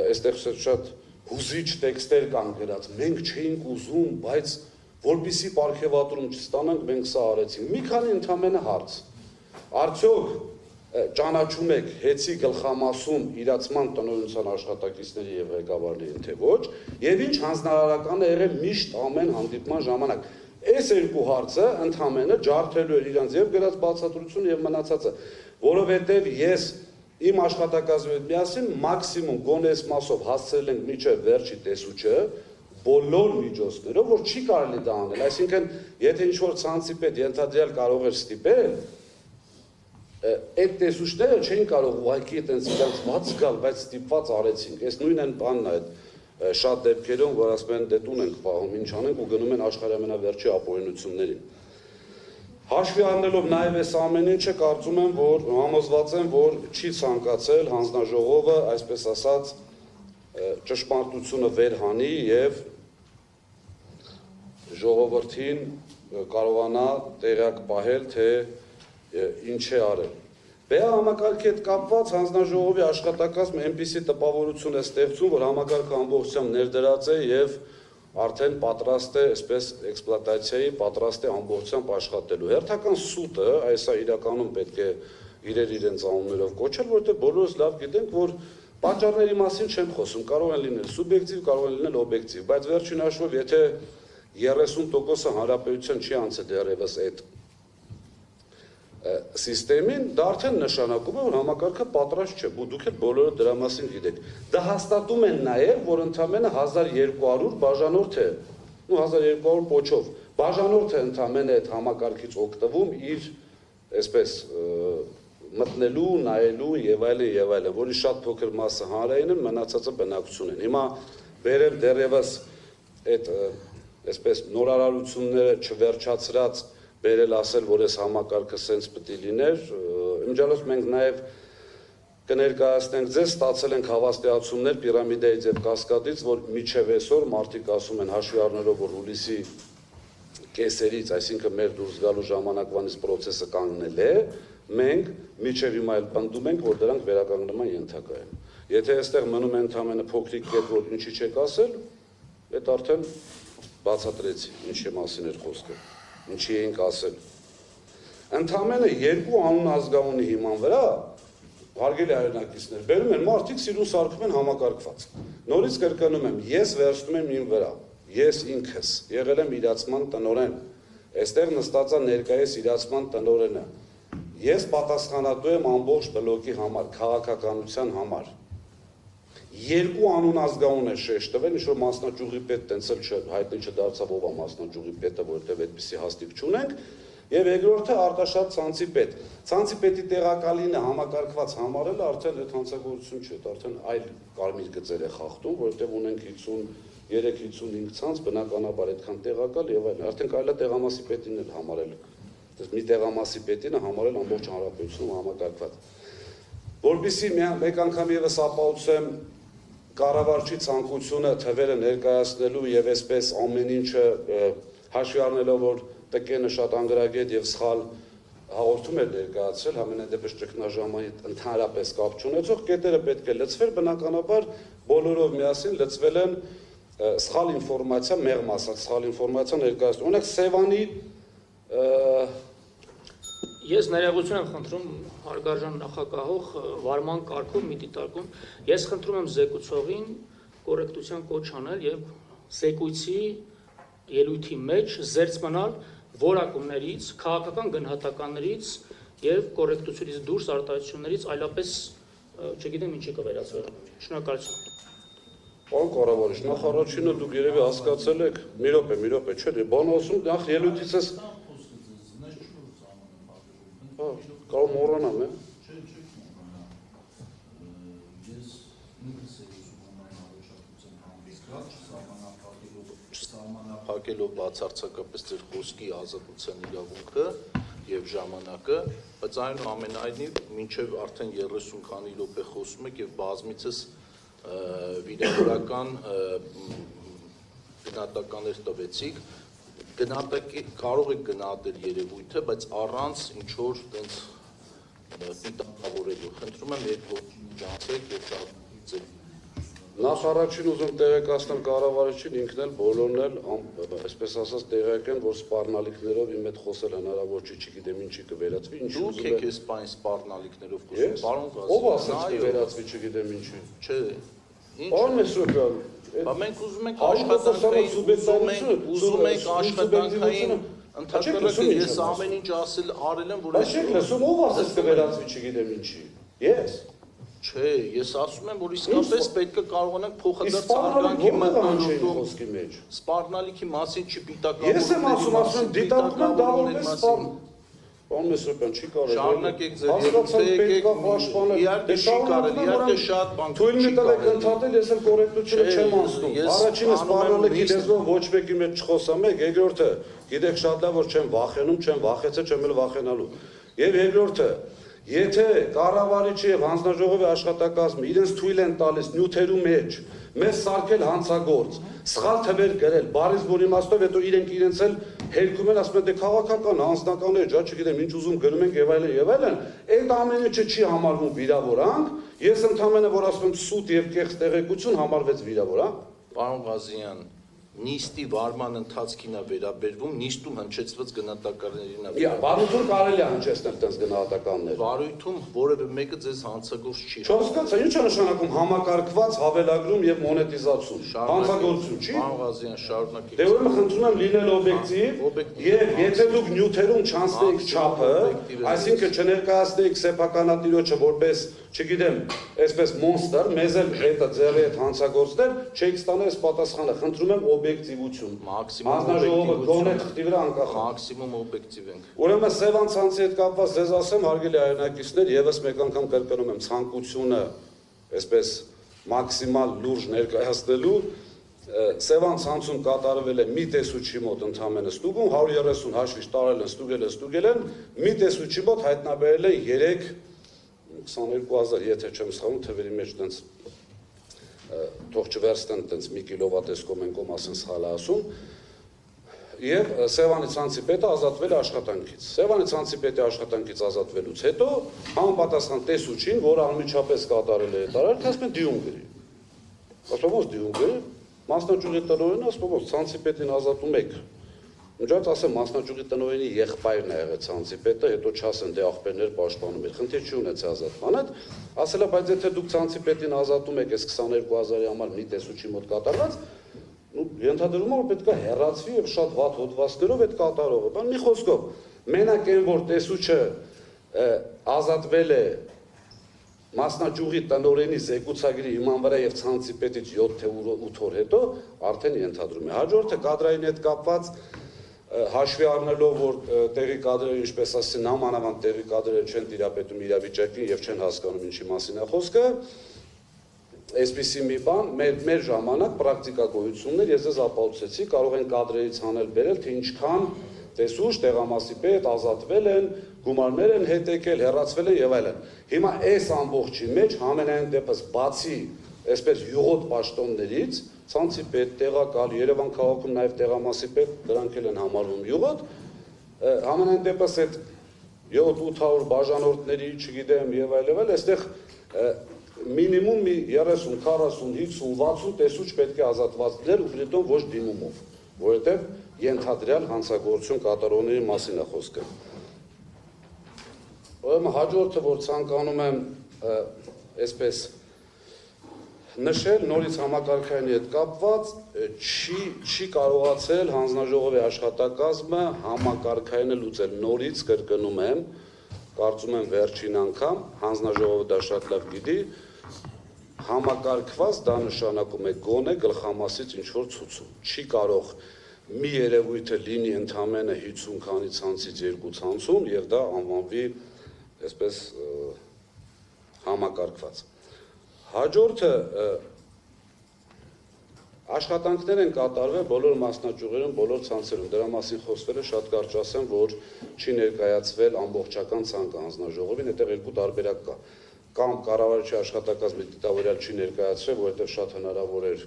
այստեղ շատ հուզիչ տեքստեր կան գրած, մենք չէինք ուզում, բայց որպեսզի պարգևատրում չստանանք, մենք սա արեցինք։ Մի քանի ընդամենը հարց։ Արդյոք ճանաչում եք հեծի գլխամասում իրացման տնօրինության աշխատակիցների եւ ղեկավարներին թե ոչ, եւ ինչ հանձնարարական է եղել միշտ ամեն հանդիպման ժամանակ։ Այս երկու հարցը ընդամենը ջարդելու էր իրանց եւ գրած բացատրություն եւ մնացածը, որովհետեւ ես իմ աշխատակազմի հետ միասին մաքսիմում գոնե այս մասով հասցրել ենք միջև վերջի տեսուչը բոլոր միջոցներով, որ չի կարելի դա անել, այսինքն եթե ինչ-որ ցանցի պետ ենթադրյալ կարող էր ստիպել, այդ տեսուչները չէին կարող ուղղակի այտենց իրանց ված գալ, բայց ստիպված արեցինք։ Այս նույնն են բանն է այդ շատ դեպքերում, որ ասում են դե տուն ենք պահում, ինչ անենք ու գնում են աշխարհի ամենավերջի ապօրինություններին։ Հաշվի առնելով նաև այս ամեն ինչը, կարծում եմ, որ համոզված եմ, որ չի ցանկացել հանձնաժողովը, այսպես ասած, ճշմարտությունը վերհանի եւ ժողովրդին կարողանա տեղյակ պահել, թե ինչ է արել։ Համակարգի հետ կապված հանձնաժողովի աշխատակազմը այնպիսի տպավորություն է ստեղծում, որ համակարգը ամբողջությամբ ներդրած է եւ արդեն պատրաստ է, այսպես էքսպլուատացիայի պատրաստ է ամբողջությամբ աշխատելու։ Հերթական սուտը, այսա իրականում պետք է իրենց անուններով կոչել, որովհետեւ բոլորս լավ գիտենք, որ պատճառների մասին չեմ խոսում, կարող են լինել սուբյեկտիվ, կարող են լինել օբյեկտիվ, բայց վերջին հաշվով, եթե 30%-ը հանրապետության չի անցել դեռևս այդ սիստեմին, դա արդեն նշանակում է, որ համակարգը պատրաստ չէ, դուք էլ բոլորը դրա մասին գիտեք։ Դա հաստատում են նաև, որ ընդամենը 1200 բաժանորդ է, 1200 պոչով, բաժանորդ է ընդամենը այդ համակարգից օգտվում իր, այսպես, մտնելու, նայելու եւ այլն, որի շատ փոքր մասը հանրային են, մնացածը բնակություն են։ Հիմա վերև դեռևս այդ, այսպես, նորարարությունները չվերջացրած բերել ասել, որ այս համակարգը սենց պետք է լիներ, իմջալոց մենք նաև կներկայացնենք ձեզ, ստացել ենք հավաստիացումներ պիրամիդայից եւ կասկադից, որ միջև այսօր մարդիկ ասում են հաշվի առնելով, որ հուլիսի կեսերից, այսինքն մեր դուրս գալու ժամանակվանից process-ը կանգնել է, մենք միջև հիմա էլ պնդում ենք, որ դրանք վերականգնման ենթակա են։ Եթե այստեղ մնում են ընդամենը փոքրիկ կետ, որ ինչի չեք ասել, այդ արդեն բացատրեցի, ինչի մասին էր խոսքը։ Ինչի էինք ասել։ Ընդամենը երկու անուն ազգանունի հիման վրա, հարգելի հայրենակիցներ, բերում են մարդիկ սիրուն սարքում են համակարգված։ Նորից կրկնում եմ, ես վերցնում եմ իմ վրա, ես ինքս եղել եմ իրացման տնօրեն, այստեղ նստած է ներկայիս իրացման տնօրենը։ Ես պատասխանատու եմ ամբողջ բլոկի համար, քաղաքականության համար։ Երկու անուն ազգանուն է շեշտվել, ինչ որ մասնաճյուղի պետ տենց էլ հայտնի չդարձավ ով է մասնաճյուղի պետը, որովհետև այդպիսի հաստիկ չունենք, եւ երկրորդը Արտաշատ ցանցի պետ։ Ցանցի պետի տեղակալինը համակարգված համարելը արդեն այդ հանցագործություն չէ, արդեն այլ կարմիր գծեր է խախտում, որովհետև ունենք 53-55 ցանց, բնականաբար այդքան տեղակալ եւ այլն։ Արդեն կարելի է տեղամասի պետին էլ համարել։ Մի տեղամասի պետին է համարել ամբողջ հանրապետությունում համակարգված։ Որպեսզի մեկ անգամ եւս ապահովեմ կառավարչի ցանկությունը թվերը ներկայացնելու եւ այսպես ամեն ինչը հաշվի առնելով, որ տկենը շատ անգրագետ եւ սխալ հաղորդում է ներկայացրել, համենայնդեպս ճգնաժամի ընդհանրապես կապ չունեցող կետերը պետք է լծվեր, բնականաբար բոլորով միասին լծվել են սխալ ինֆորմացիա, մեղմ ասած սխալ ինֆորմացիա ներկայացնում։ Օրինակ Սևանի Ես ներողություն եմ խնդրում հարգարժան նախագահող վարման կարգով մի դիտարկում, ես խնդրում եմ զեկուցողին կոռեկտության կոչ անել եւ զեկույցի ելույթի մեջ զերծ մնալ որակումներից, քաղաքական գնահատականներից եւ կոռեկտությունից դուրս արտահայտություններից, այլապես չգիտեմ ինչի կվերածվի։ Շնորհակալություն։ Պարոն կառավարիչ, նախ առաջինը դուք երևի հասկացել եք, մի րոպե, չէ՞, բան ասում, նախ ելույթից ես կարող մոռանամ, է։ Ես նույնս եմ ուզում սահմանափակելով բացարձակապես ձեր խոսքի ազատության իրավունքը եւ ժամանակը, բայց այնուամենայնիվ մինչեւ արդեն 30 քանի րոպե խոսում եք եւ բազմիցս վիդեոական գնահատականներ տվեցիք, կարող եք գնահատել երևույթը, բայց առանց ինչ-որ տենց պիտակավորելու։ Խնդրում եմ երկու ջանցեք եւ շատ Նախ առաջին ուզում տեղեկացնել կառավարիչին, ինքն էլ բոլորն էլ, այսպես ասած, տեղյակ են, որ սպառնալիքներով իմ հետ խոսել հնարավոր չի, չգիտեմ ինչի կվերածվի, ինչ Դուք եք այս բան սպառնալիքներով խոսում, պարոն Ղազարյան։ Ով ասաց կվերածվի, չգիտեմ ինչի։ Չէ։ Պարոն Մեսրոպյան, Բա մենք ուզում ենք աշխատանքային, ուզում ենք աշխատանքային ընդհանրապես ես ամեն ինչ արել եմ, որ այս Բայց լսում ով ասաց կվերածվի, չգիտեմ ինչի։ Ես։ Չէ, ես ասում եմ, որ իսկապես պետք է կարողանանք փոխադարձ արձագանքի մտնոլորտում սպառնալիքի մասին չպիտակավորել։ Ես եմ ասում դիտարկում դա որպես սպառն։ Պարոն Մեսրոպյան, չի կարելի։ Շարունակեք ձեր եկեք իհարկե չի կարելի, իհարկե շատ բան Թույլ մի տվեք ընդհատել, ես էլ կոռեկտությունը չեմ անցնում։ Առաջինը սպառնալիքի լեզվով ոչ մեկի մեջ չխոսամ եք, երկրորդը գիտեք շատ լավ որ չեմ վախենում, չեմ վախեցել, չեմ էլ վախենալու։ Եվ երկրորդը Եթե կառավարիչը եւ հանձնաժողովի աշխատակազմը իրենց թույլ են տալիս նյութերու մեջ մեզ սարքել հանցագործ, սխալ թվեր գրել, բարիս որ իմաստով հետո իրենք իրենց էլ հերքում են, ասում են դե քաղաքական անձնական է, ջա չգիտեմ ինչ ուզում գրում են եւ այլն, այդ ամեն ինչը չի համարվում վիրավորանք, ես ընդհանրապես որ ասում եմ սուտ եւ կեղծ տեղեկություն համարվեց վիրավորանք։ Պարոն Ղազարյան, նիստի վարման ընթացքին է վերաբերվում, նիստում հնչեցված գնահատականներին է վերաբերվում։ Վարույթում կարելի է հնչեցնել տես գնահատականներ։ Վարույթում որևէ մեկը ձեզ հանցագործ չի։ Չհասկացա, ինչ է նշանակում համակարգված հավելագրում եւ մոնետիզացում։ Հանցագործություն չի։ Պարոն Ղազարյան, շարունակեք։ Դե ուրեմն խնդրում եմ լինել օբյեկտիվ եւ եթե դուք նյութերում չանցնեիք չափը, այսինքն չներկայացնեիք սեփականատիրոջը որպես, չգիտեմ, այսպես մոնստր, մեզ էլ հետը ձեռի հետ հանցագործներ, չէիք ստանել այս պատասխանը։ Խնդրում եմ օբյեկտիվություն։ Հանձնաժողովը գոնե թղթի վրա անկախ։ Մաքսիմում օբյեկտիվ ենք։ Ուրեմն Սևան ցանցի հետ կապված ձեզ ասեմ, հարգելի հայրենակիցներ, եւս մեկ անգամ կրկնում եմ ցանկությունը, այսպես մաքսիմալ լուրջ ներկայացնելու Սևան ցանցում կատարվել է մի տեսուչի մոտ ընդհանրապես ստուգում 130 հաշվիչ տարել են, ստուգել են, մի տեսուչի մոտ հայտնաբերել է 22,000, եթե չեմ սխալվում, թվերի մեջ տենց թող չվերցնեն տենց մի կիլովատեսկոմ են կոմ ասեն սխալ ասում եւ Սևանի ցանցի պետը ազատվել է աշխատանքից։ Սևանի ցանցի պետի աշխատանքից ազատվելուց հետո համապատասխան տեսուչին, որը անմիջապես կատարել է այդ արարքը, ասում են դիում գրի։ Ասում ոնց դիում գրի, մասնաճյուղի տնօրենը ասում ոնց ցանցի պետին ազատում եք։ Ինչպես ասեմ, մասնաճյուղի տնօրենի եղբայրն է եղել ցանցի պետը, հետո չասեն դե աղբերներ պաշտպանում էր։ Խնդիր չի ունեցել ազատմանը, ասելա, բայց եթե դուք ցանցի պետին ազատում եք այս 22,000-ի համար մի տեսուչի մոտ կատարված, ենթադրում եմ, որ պետք է հեռացվի եւ շատ վատ հոդվածներով այդ կատարողը։ Բան մի խոսքով, մենակ այն որ տեսուչը ազատվել է մասնաճյուղի տնօրենի զեկուցագրի հիման վրա եւ ցանցի պետից 7 թե 8 օր հետո արդեն ենթադրում է։ Հաջորդը կադրային հետ կապված հաշվի առնելով որ տեղի կադրերը ինչպես ասեցին նամանավանդ տեղի կադրերը չեն տիրապետում իրավիճակին եւ չեն հասկանում ինչի մասին է խոսքը, այսպիսի մի բան մեր ժամանակ պրակտիկա գոյություններ ես ձեզ ապացուցեցի կարող են կադրերից հանել բերել թե ինչքան տեսուչ տեղամասի պետ ազատվել են գումարներ են հետ եկել հեռացվել են եւ այլն հիմա այս ամբողջի մեջ համենայն դեպս բացի այսպես յուղոտ պաշտոններից ցանցի պետ տեղակալ Երևան քաղաքում նաեւ տեղամասի պետ դրանք էլ են համարվում յուղոտ համենայն դեպս այդ 7-800 բաժանորդների չգիտեմ եւ այլն այստեղ մինիմում 30, 40, 50, 60 տեսուչ պետք է ազատվածներ ու պրիտոմ ոչ դիմումով, որովհետև ենթադրյալ հանցագործություն կատարողների մասին է խոսքը։ Ուրեմն հաջորդը, որ ցանկանում եմ այսպես նշել, նորից համակարգայինի հետ կապված չի կարողացել հանձնաժողովի աշխատակազմը համակարգայինը լուծել։ Նորից կրկնում եմ, կարծում եմ վերջին անգամ, հանձնաժողովը դա շատ լավ գիտի, համակարգված դա նշանակում է գոնե գլխամասից ինչ-որ ցուցում։ Չի կարող մի երևույթը լինի ընդամենը 50 քանի ցանցից 2 ցանցում եւ դա անվանվի այսպես համակարգված։ Հաջորդը աշխատանքներ են կատարվել բոլոր մասնաճյուղերում, բոլոր ցանցերում։ Դրա մասին խոսվել է, շատ կարճ ասեմ, որ չի ներկայացվել ամբողջական ցանկը հանձնաժողովին, այդտեղ երկու տարբերակ կա։ Կամ կառավարչի աշխատակազմի դիտավորյալ չի ներկայացրել, որովհետև շատ հնարավոր էր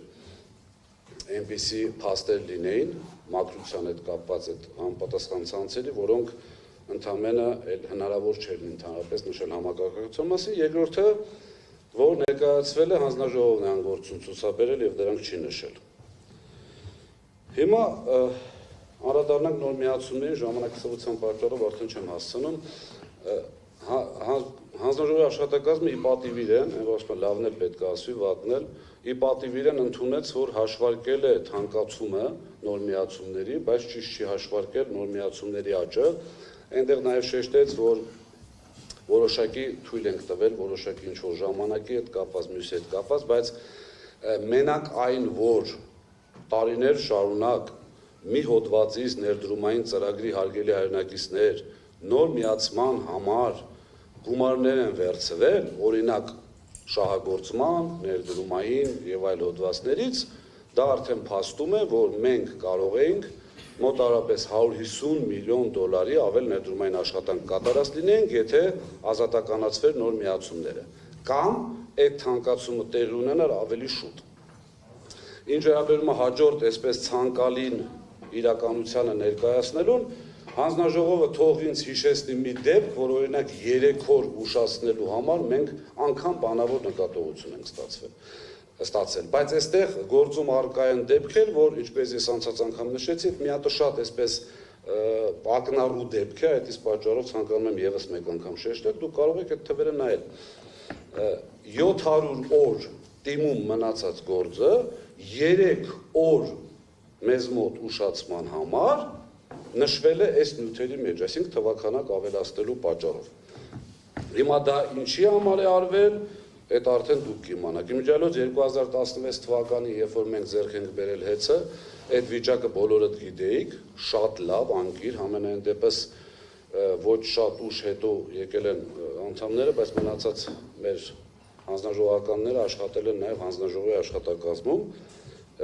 այնպիսի փաստեր լինեին մակրության հետ կապված այդ անպատասխան ցանցերի, որոնք ընդամենը հնարավոր չէր ընդհանրապես նշել համակարգակցության մասին։ Երկրորդը, որ ներկայացվել է հանձնաժողովն է անգործություն ցուցաբերել եւ դրանք չի նշել։ Հիմա անդրադառնանք նոր միացումներին, ժամանակակցության պատճառով արդեն չեմ հասցնում։ Հանձնաժողովի աշխատակազմը ի պատիվ իրեն, այն լավն էլ պետք է ասվի, վատն էլ, ի պատիվ իրեն ընդունեց, որ հաշվարկել է թանկացումը նոր միացումների, բայց ճիշտ չի հաշվարկել նոր միացումների աճը։ Այնտեղ նաեւ շեշտեց, որ որոշակի թույլ ենք տվել, որոշակի ինչ-որ ժամանակի հետ կապված, մյուսի հետ կապված, բայց մենակ այն, որ տարիներ շարունակ մի հոդվածից ներդրումային ծրագրի հարգելի հայրենակիցներ նոր միացման համար գումարներ են վերցվել, օրինակ շահագործման, ներդրումային եւ այլ հոդվածներից, դա արդեն փաստում է, որ մենք կարող ենք մոտարապես 150 միլիոն դոլարի ավել ներդրումային աշխատանք կատարած լինենք, եթե ազատականացվեր նոր միացումները, կամ այդ թանկացումը տեղի ունենար ավելի շուտ։ Ինչ վերաբերում է հաջորդ այսպես ցանկալին իրականությանը ներկայացնելուն, հանձնաժողովը թող ինձ հիշեցնի մի դեպք, որ օրինակ 3 օր ուշացնելու համար մենք անգամ բանավոր նկատողություն ենք ստացել, բայց այստեղ գործում առկա են դեպքեր, որ ինչպես ես անցած անգամ նշեցի, մի հատ շատ այսպես ակնառու դեպք է, այդ իսկ պատճառով ցանկանում եմ եւս մեկ անգամ շեշտել, դուք կարող եք այդ թվերը նայել։ 700 օր տիմում մնացած գործը 3 օր մեզ մոտ ուշացման համար նշվել է այս նյութերի մեջ, այսինքն թվականակ ավելացնելու պատճառով։ Հիմա դա ինչի համար է արվել, այդ արդեն դուք կիմանաք։ Իմիջիալոց 2016 թվականի, երբ որ մենք ձեռք ենք բերել հեծը, այդ վիճակը բոլորդ գիտեիք, շատ լավ, անկիր, համենայն դեպս ոչ շատ ուշ հետո եկել են անդամները, բայց մնացած մեր հանձնաժողովականները աշխատել են նաև հանձնաժողովի աշխատակազմում։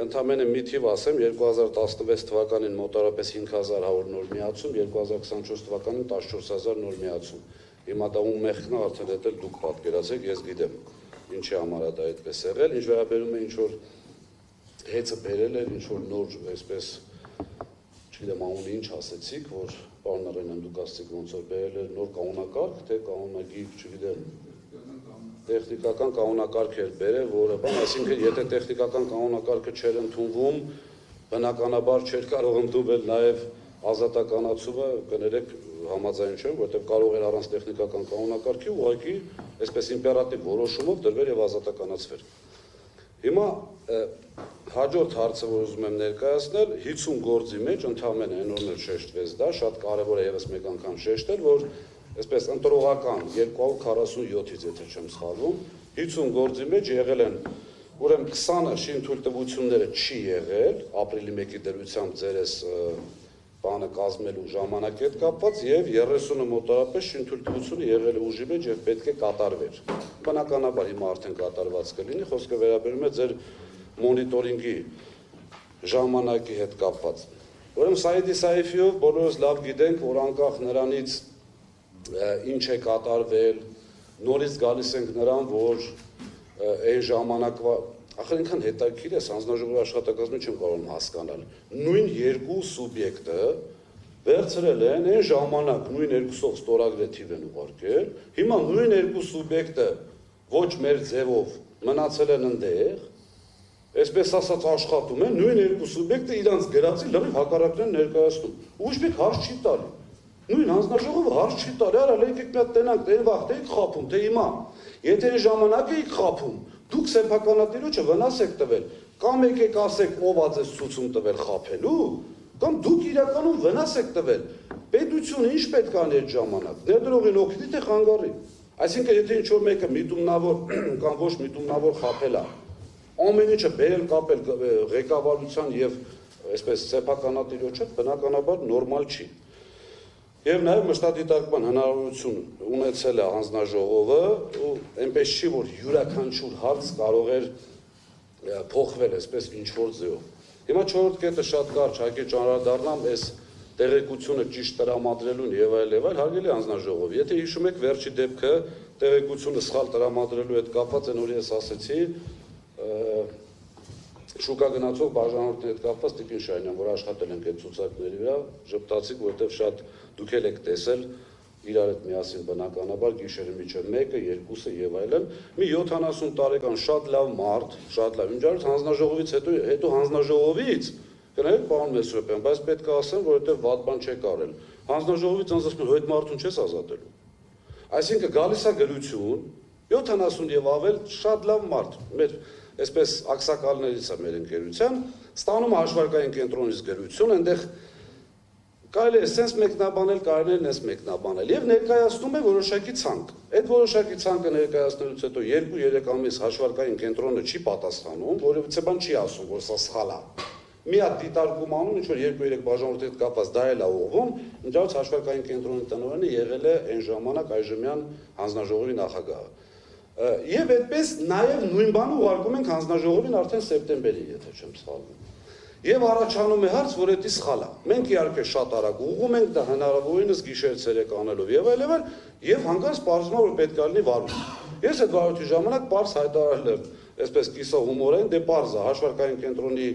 Ընդամենը մի թիվ ասեմ, 2016 թվականին մոտարապես 5100 նոր միացում, 2024 թվականին 14000 նոր միացում։ Հիմա դա ում մեղքն է, արդեն դա դուք պատկերացեք, ես գիտեմ ինչի համար է դա այդպես եղել, ինչ վերաբերում է ինչ-որ հեծը բերել էր, ինչ-որ նոր այսպես, չգիտեմ անունը ինչ ասեցիք, որ պարոն Արենյան դուք ասեցիք ոնց որ բերել էր նոր կանոնակարգ, թե կանոնագիր, չգիտեմ, տեխնիկական կանոնակարգ էր բերել, որը բան, այսինքն եթե տեխնիկական կանոնակարգը չէր ընդունվում, բնականաբար չէր կարող ընդունել նաև ազատականացումը, կներեք համաձայն չեմ, որտեղ կարող էր առանց տեխնիկական կանոնակարգի ուղղակի այսպես իմպերատիվ որոշումով դրվել եւ ազատականացվել։ Հիմա հաջորդ հարցը, որ ուզում եմ ներկայացնել, 50 գործի մեջ ընդհանրապես այնօրն էլ շեշտվեց դա, շատ կարևոր է եւս մեկ անգամ շեշտել, որ այսպես ընտրողական 247-ից, եթե չեմ սխալվում, 50 գործի մեջ եղել են, ուրեմն 20-ը շինթույլտվությունները չի եղել, ապրիլի 1-ի դրությամբ ձերս բանը կազմելու ժամանակի հետ կապված եւ 30-ը մոտարապես շինթույլտվությունը եղել է ուժի մեջ եւ պետք է կատարվեր։ Բնականաբար հիմա արդեն կատարված կլինի, խոսքը վերաբերում է ձեր մոնիտորինգի ժամանակի հետ կապված։ Ուրեմն Սաիդի Սայֆիով բոլորս լավ գիտենք, որ անկախ նրանից ինչ է կատարվել, նորից գալիս ենք նրան, որ այն ժամանակվա ախր ինքան հետաքրքիր է, հանձնաժողովի աշխատակազմի չեմ կարող հասկանալ։ Նույն երկու սուբյեկտը վերցրել են այն ժամանակ նույն երկուսով ստորագրե թիվ են ուղարկել, հիմա նույն երկու սուբյեկտը ոչ մեր ձևով մնացել են ընդեղ, այսպես ասած աշխատում են, նույն երկու սուբյեկտը իրանց գրածի լրիվ հակառակն են ներկայացնում։ Ուժբեք հարց չի տալի։ նույն հանձնաժողովը հարց չի տալի, արա եկեք մի հատ տենանք, դե վաղ եք խափում, թե հիմա։ Եթե այն ժամանակ եք խափում, դուք սեփականատիրոջը վնաս եք տվել, կամ եկեք ասեք ով ա ձեզ ցուցում տվել խափելու, կամ դուք իրականում վնաս եք տվել։ Պետությունը ինչ պետք է անի այդ ժամանակ։ Ներդրողին օգնի թե խանգարի։ Այսինքն եթե ինչ որ մեկը միտումնավոր կամ ոչ միտումնավոր խափել է, ամեն ինչը բերել կապել ղեկավարության եւ այսպես սեփականատիրոջը բնականաբար նորմալ չի։ Եվ նաև մշտադիտարկման հնարավորություն ունեցել է հանձնաժողովը, ու այնպես չի, որ յուրաքանչյուր հարց կարող էր փոխվել այսպես ինչ-որ ձևով։ Հիմա չորրորդ կետը շատ կարճ, հակի ճանրադառնամ այս տեղեկությունը ճիշտ տրամադրելուն եւ այլ, հարգելի հանձնաժողով, եթե հիշում եք վերջի դեպքը տեղեկությունը սխալ տրամադրելու հետ կապված են, որ ես ասեցի, շուկա գնացող բաժանորդների հետ կապված Տիկին Շահինյան, որ աշխատել ենք այդ ցուցակների վրա, ժպտացիք, որովհետև շատ դուք էլ եք տեսել իրար հետ միասին բնականաբար գիշերը միջև 1-ը, 2-ը եւ այլն, մի 70 տարեկան շատ լավ մարդ, շատ լավ, ինչ հանձնաժողովից հետո հանձնաժողովից գնայեք պարոն Մեսրոպյան, բայց պետք է ասեմ, որովհետև վատ բան չեք արել։ Հանձնաժողովից ինձ ասում են, այդ մարդուն չես ազատելու։ Այսինքն գալիս է գրություն, 70 եւ ավել շատ լավ մարդ, մեր այսպես ակսակալներից է մեր ընկերության, ստանում հաշվարկային կենտրոնից գրություն, այնտեղ կարելի է սենց մեկնաբանել, կարելի է նես մեկնաբանել եւ ներկայացնում է որոշակի ցանկ։ Այդ որոշակի ցանկը ներկայացնելուց հետո 2-3 ամիս հաշվարկային կենտրոնը չի պատասխանում, որովհետեւ բան չի ասում, որ սա սխալ է։ Մի հատ դիտարկում անում, ինչ որ 2-3 բաժանորդի հետ կապված դա էլ է ուղղում, ինչպես հաշվարկային կենտրոնի տնօրենը եղել է այն ժամանակ այժմյան հանձնաժողովի նախագահը։ Եվ այդպես նաև նույն բանը ուղարկում ենք հանձնաժողովին արդեն սեպտեմբերի, եթե չեմ սխալվում։ Եվ առաջանում է հարց, որ դա սխալ է։ Մենք իհարկե շատ արագ ուղղում ենք դա հնարավորինս գիշեր-ցերեկ անելով եւ այլն, եւ հանկարծ պարզվում է, որ պետք է լինի վարույթ։ Ես այդ վարույթի ժամանակ պարզ հայտարարել եմ, այսպես կիսա հումորային, դե պարզ է, հաշվարկային կենտրոնի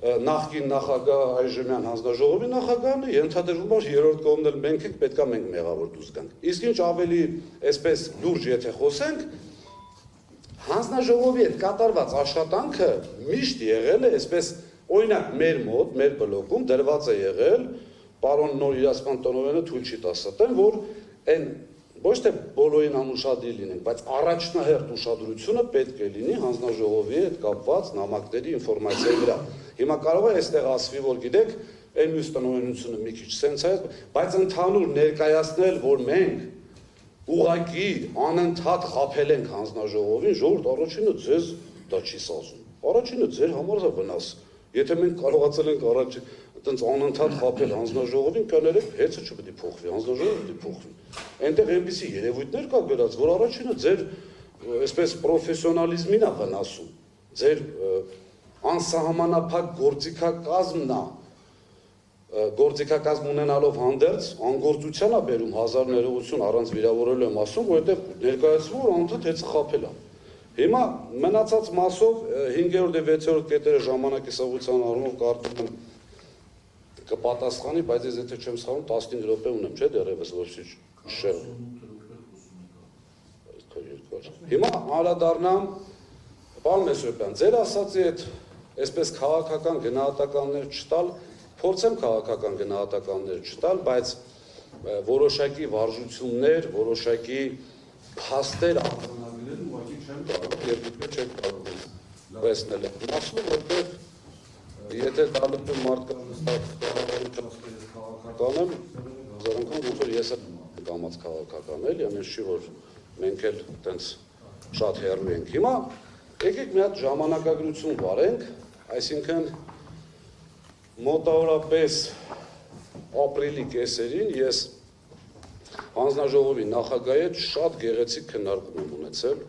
նախկին նախագահ այժմյան հանձնաժողովի նախագահն է, ենթադրվում է երրորդ կողմն էլ մենք ենք, պետք է մենք մեղավոր դուրս գանք։ Իսկ ինչ ավելի այսպես լուրջ եթե խոսենք, հանձնաժողովի հետ կատարված աշխատանքը միշտ եղել է այսպես օրինակ մեր մոտ, մեր բլոկում դրված է եղել, պարոն նոր իրացման տնօրենը թույլ չի տա ստեն, որ այն ոչ թե բոլորին անուշադրի լինենք, բայց առաջնահերթ ուշադրությունը պետք է լինի հանձնաժողովի հետ կապված նամակների ինֆորմացիայի վրա։ Հիմա կարող է այստեղ ասվի, որ գիտեք, այն մյուս տնօրենությունը մի քիչ սենց է, բայց ընդհանուր ներկայացնել, որ մենք ուղղակի անընդհատ խաբել ենք հանձնաժողովին, ժողովուրդ առաջինը ձեզ դա չի սազում։ Առաջինը ձեր համար է վնաս։ Եթե մենք կարողացել ենք առաջին այդպես անընդհատ խաբել հանձնաժողովին, կներեք, հեծը չպետք է փոխվի, հանձնաժողովը պետք է փոխվի։ Այնտեղ այնպիսի երևույթներ կա գրած, որ առաջինը ձեր այսպես պրոֆեսիոնալիզմին է վնասում, ձեր անսահմանափակ գործիքակազմն է, գործիքակազմ ունենալով հանդերձ անգործության է բերում հազար ներողություն առանց վիրավորելու եմ ասում, որովհետև ներկայացվում որ անընդհատ հեծը խաբել է։ Հիմա մնացած մասով 5-րդ եւ 6-րդ կետերը ժամանակի սղության առումով կարծում եմ կպատասխանի, բայց ես եթե չեմ սխալվում 15 րոպե ունեմ, չէ՞ դեռևս որսի շել։ Հիմա անդրադառնամ պարոն Մեսրոպյան, ձեր ասացի այդ այսպես քաղաքական գնահատականներ չտալ, փորձեմ քաղաքական գնահատականներ չտալ, բայց որոշակի վարժություններ, որոշակի փաստեր արձանագրել ուղղակի չեմ կարող եւ դուք չեք կարող վերցնել։ Ասում եմ, որտեղ եթե դալպը մարդկան նստած կառավարության քաղաքական եմ, զորքան ոնց որ ես եմ կամած քաղաքական էլի, ամեն չի որ մենք էլ տենց շատ հեռու ենք։ Հիմա եկեք մի հատ ժամանակագրություն վարենք, այսինքն մոտավորապես ապրիլի կեսերին ես հանձնաժողովի նախագահի հետ շատ գեղեցիկ քննարկում եմ ունեցել,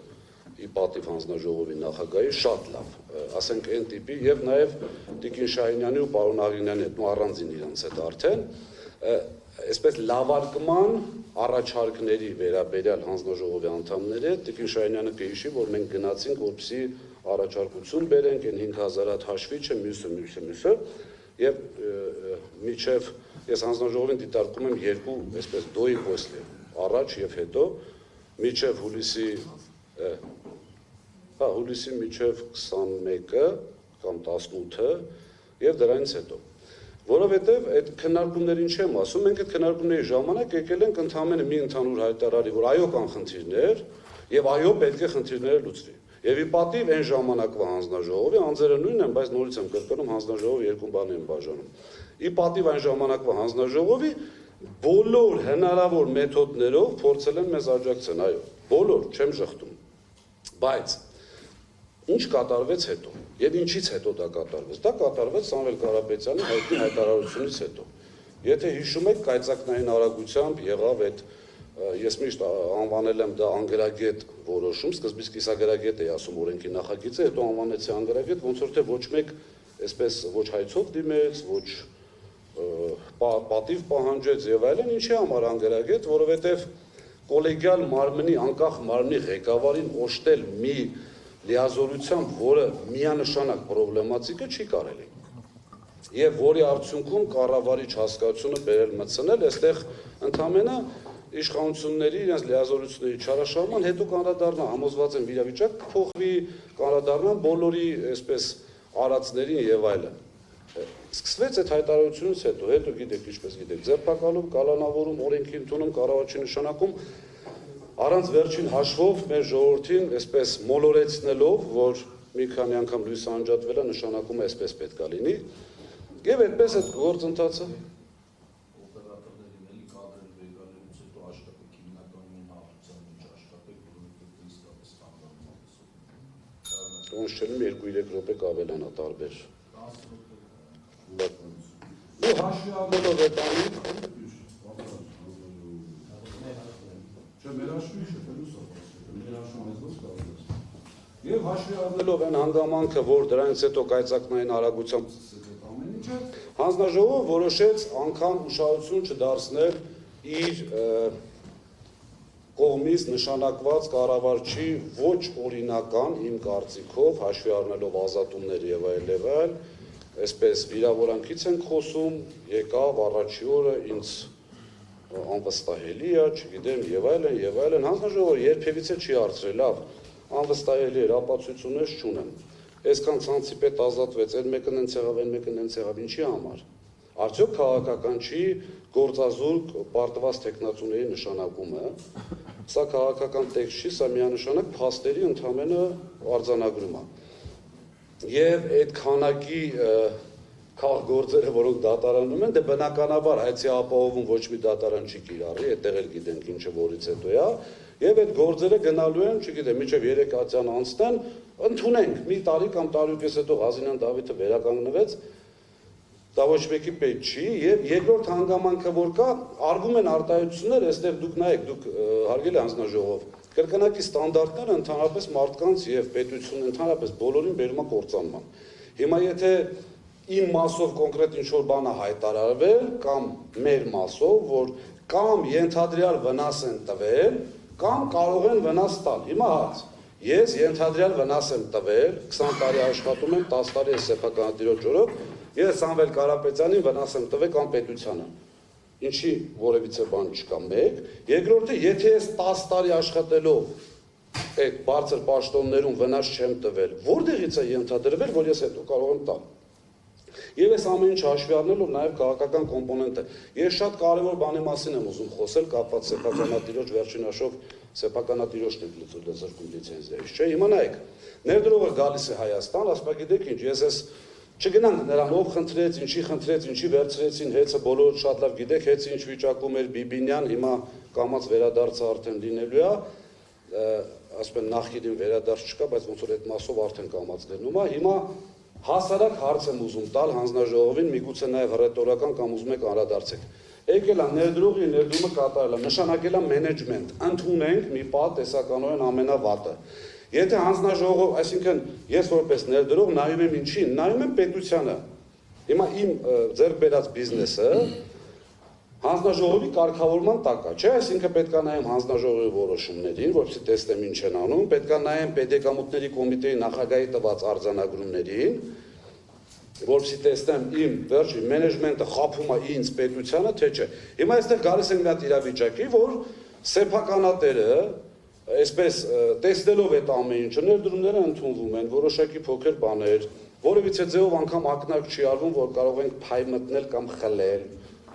ի պատիվ հանձնաժողովի նախագահի շատ լավ, ասենք այն տիպի եւ նաեւ Տիկին Շահինյանի ու պարոն Աղինյանի հետ ու առանձին իրանց հետ արդեն այսպես լավարկման առաջարկների վերաբերյալ հանձնաժողովի անդամների հետ Տիկին Շահինյանը կհիշի, որ մենք գնացինք, որպեսզի առաջարկություն բերենք, այն 5000 հատ հաշվի չէ, մյուսը եւ միջև ես հանձնաժողովին դիտարկում եմ երկու այսպես դոյի պոստի առաջ եւ հետո միջև հուլիսի միջև 21-ը կամ 18-ը եւ դրանից հետո Որովհետև այդ քննարկումներին չեմ ասում, մենք այդ քննարկումների ժամանակ եկել ենք ընդհանրապես մի ընդհանուր հայտարարի, որ այո կան խնդիրներ եւ այո պետք է խնդիրները լուծվի։ Եվ ի պատիվ այն ժամանակվա հանձնաժողովի անձերը նույնն են, բայց նորից եմ կրկնում, հանձնաժողովը երկու բան են բաժանում։ Ի պատիվ այն ժամանակվա հանձնաժողովի բոլոր հնարավոր մեթոդներով փորձել են մեզ աջակցել, այո, բոլոր, չեմ շղթում։ Բայց ինչ կատարվեց հետո եւ ինչից հետո դա կատարվեց։ Դա կատարվեց Սամվել Կարապետյանի հայտնի հայտարարությունից հետո։ Եթե հիշում եք, կայծակնային արագությամբ եղավ այդ ես միշտ անվանել եմ դա անգրագետ որոշում, սկզբից կիսագրագետ էի ասում օրենքի նախագիծը, հետո անվանեցի անգրագետ, ոնց որ թե ոչ մեկ այսպես ոչ հայցով դիմեց, ոչ պատիվ պահանջեց եւ այլն, ինչի համար անգրագետ, որովհետեւ կոլեգիալ մարմնի, անկախ մարմնի ղեկավարին օժտել մի լիազորությամբ, որը միանշանակ պրոբլեմատիկ է, չի կարելի։ Եվ որի արդյունքում կառավարիչ հասկացությունը բերել մտցնել, այստեղ ընդհանրապես իշխանությունների իրենց լիազորությունների չարաշահման, հետո կանրադառնա, համոզված եմ իրավիճակ կփոխվի, կանրադառնան բոլորի այսպես արածներին եւ այլն։ Սկսվեց այդ հայտարարությունից հետո գիտեք ինչպես գիտեք, ձերբակալում, կալանավորում, օրենքի ընդունում, կառավարչի նշանակում, առանց վերջին հաշվով մեր ժողովրդին այսպես մոլորեցնելով, որ մի քանի անգամ լույսը անջատվել է, նշանակում է այսպես պետք է լինի, եւ այդպես այդ գործընթացը ոնց չեմ 2-3 րոպե կավելանա տարբեր։ Դու հաշվի առնելով այդ անի Եվ հաշվի առնելով այն հանգամանքը, որ դրանից հետո կայծակնային արագությամբ ամեն ինչը, հանձնաժողովը որոշեց անգամ ուշադրություն չդարձնել իր կողմից նշանակված կառավարչի ոչ օրինական իմ կարծիքով հաշվի առնելով ազատումներ եւ այլ, այսպես վիրավորանքից ենք խոսում, եկավ առաջի օրը ինձ անվստահելի է, չգիտեմ եւ այլն, հանձնաժողովը երբևիցե չի հարցրել, լավ, անվստահելի էր, ապացույցներ չունեմ։ Այսքան ցանցի պետ ազատվեց, այն մեկն են եղավ, այն մեկն են եղավ, ինչի համար։ Արդյոք քաղաքական չի գործազուրկ պարտված տեխնացուների նշանակումը, սա քաղաքական տեքստ չի, սա միանշանակ փաստերի ընդհանրապես արձանագրում է։ Եվ այդ քանակի քաղաքգործերը, որոնք դատարանում են, դե բնականաբար հայցի ապահովում ոչ մի դատարան չի կիրառի, այդտեղ էլ գիտենք ինչը որից հետո է, եւ այդ գործերը գնալու են, չգիտեմ, մինչեւ 3 ատյան անցնեն, ընդունենք, մի տարի կամ տարուկես հետո Ղազինյան Դավիթը վերականգնվեց, դա ոչ մեկի պետք չի, եւ երկրորդ հանգամանքը որ կա, արվում են արտահայտություններ, այստեղ դուք նայեք, դուք հարգելի հանձնաժողով, կրկնակի ստանդարտները ընդհանրապես մարդկանց եւ պետություն ընդհանրապես բոլորին բերում է կործանման։ Հիմա եթե իմ մասով կոնկրետ ինչ-որ բան է հայտարարվել, կամ մեր մասով, որ կամ ենթադրյալ վնաս են տվել, կամ կարող են վնաս տալ։ Հիմա հաց, ես ենթադրյալ վնաս եմ տվել, 20 տարի աշխատում եմ, 10 տարի է սեփականատիրոջ օրոք, ես Սամվել Կարապետյանին վնաս եմ տվել կամ պետությանը։ Ինչի որևիցե բան չկա մեկ, երկրորդը, եթե ես 10 տարի աշխատելով այդ բարձր պաշտոններում վնաս չեմ տվել, որտեղից է ենթադրվել, որ ես հետո կարող եմ տալ։ Եվ այս ամեն ինչ հաշվի առնելով նաև քաղաքական կոմպոնենտը։ Ես շատ կարևոր բանի մասին եմ ուզում խոսել, կապված սեփականատիրոջ վերջին հաշվով սեփականատիրոջն է զրկում լիցենզիայից, չէ՞։ Հիմա նայեք, ներդրողը գալիս է Հայաստան, ասում գիտեք ինչ, ես ես չգնանք նրան ով խնդրեց, ինչի վերցրեցին, հեծը բոլորը շատ լավ գիտեք, հեծը ինչ վիճակում էր Բիբինյան, հիմա կամած վերադարձը արդեն լինելու է, ասում են նախկինին վերադարձ չկա, բայց ոնց որ այդ մասով արդեն կամած լինում է, հիմա հասարակ հարց եմ ուզում տալ հանձնաժողովին, միգուցե նաև ռետորական կամ ուզում եք անդրադարձեք։ Եկել է ներդրողի ներդրումը կատարել է, նշանակել է մենեջմենտ, ընդունենք մի պահ տեսականորեն ամենավատը։ Եթե հանձնաժողով, այսինքն ես որպես ներդրող նայում եմ ինչին, նայում եմ պետությանը։ Հիմա իմ ձեռք բերած բիզնեսը հանձնաժողովի կարգավորման տակ է, չէ՞, այսինքն պետք է նայեմ հանձնաժողովի որոշումներին, որպեսզի տեսնեմ ինչ են անում, պետք է նայեմ պետեկամուտների կոմիտեի նախագահի տված արձանագրումներին, որպեսզի տեսնեմ իմ վերջի մենեջմենտը խաբում է ինձ պետությանը, թե չէ։ Հիմա այստեղ գալիս ենք մի հատ իրավիճակի, որ սեփականատերը այսպես տեսնելով այդ ամեն ինչը ներդրումները ընդունվում են, որոշակի փոքր բաներ, որևիցե ձևով անգամ ակնարկ չի արվում, որ կարող ենք փայ մտնել կամ խլել։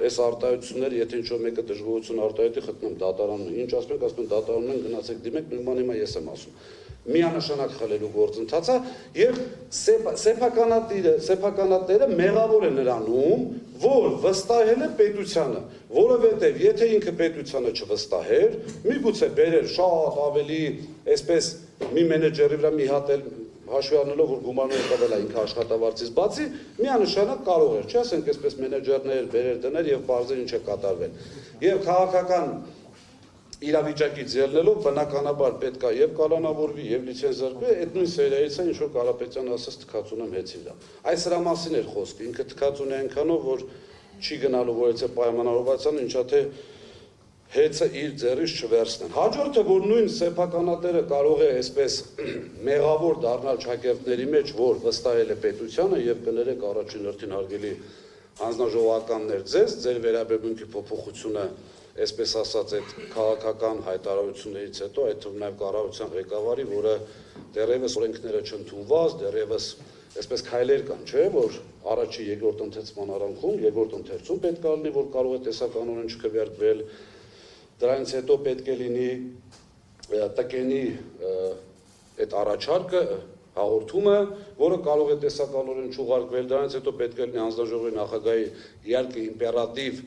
Այս արտահայտությունները, եթե ինչ-որ մեկը դժգոհություն արտահայտի, խտնեմ դատարանում։ Ինչ ասում են դատարանում են գնացեք դիմեք, նույն만 հիմա ես եմ ասում։ Միանշանակ խլելու գործընթացը եւ սեփականատերը մեղավոր է նրանում, որ վստահել է պետությանը, որովհետեւ եթե ինքը պետությանը չվստահեր, միգուցե բերեր շատ ավելի, այսպես մի մենեջերի վրա մի հատ էլ հաշվի առնելով, որ գումարները տվել է ինքը աշխատավարձից բացի, միանշանակ կարող էր, չի ասենք այսպես մենեջերներ բերեր դներ եւ բարձր ինչ է կատարվել։ Եվ քաղաքական իրավիճակից ելնելով բնականաբար պետք է եւ կալանավորվի եւ լիցենզարկվի, այդ նույն սերիայից է ինչ որ Կարապետյանը ասաց թքած ունեմ հեծի վրա։ Այս սրա մասին էր խոսքը, ինքը թքած ունի այնքանով, որ չի գնալու որևէ պայմանավորվածության, ինչա թե հեծը իր ձեռից չվերցնեն։ Հաջորդը, որ նույն սեփականատերը կարող է այսպես մեղավոր դառնալ շակերտների մեջ, որ վստահել է պետությանը եւ կներեք առաջին հերթին հարգելի հանձնաժողովականներ ձեր վերաբերմունքի փոփոխությունը այսպես ասած այդ քաղաքական հայտարարություններից հետո այդ թվում նաև կառավարության ղեկավարի, որը դեռևս օրենքները չընդունված, դեռևս այսպես քայլեր կան, չէ՞, որ առաջի երկրորդ ընթերցման արանքում, երկրորդ ընթերցում պետք է լինի, որ կարող է տեսականորեն չքվեարկվել, դրանից հետո պետք է լինի տկենի այդ առաջարկը, հաղորդումը, որը կարող է տեսականորեն չուղարկվել, դրանից հետո պետք է լինի հանձնաժողովի նախագահի իհարկե իմպերատիվ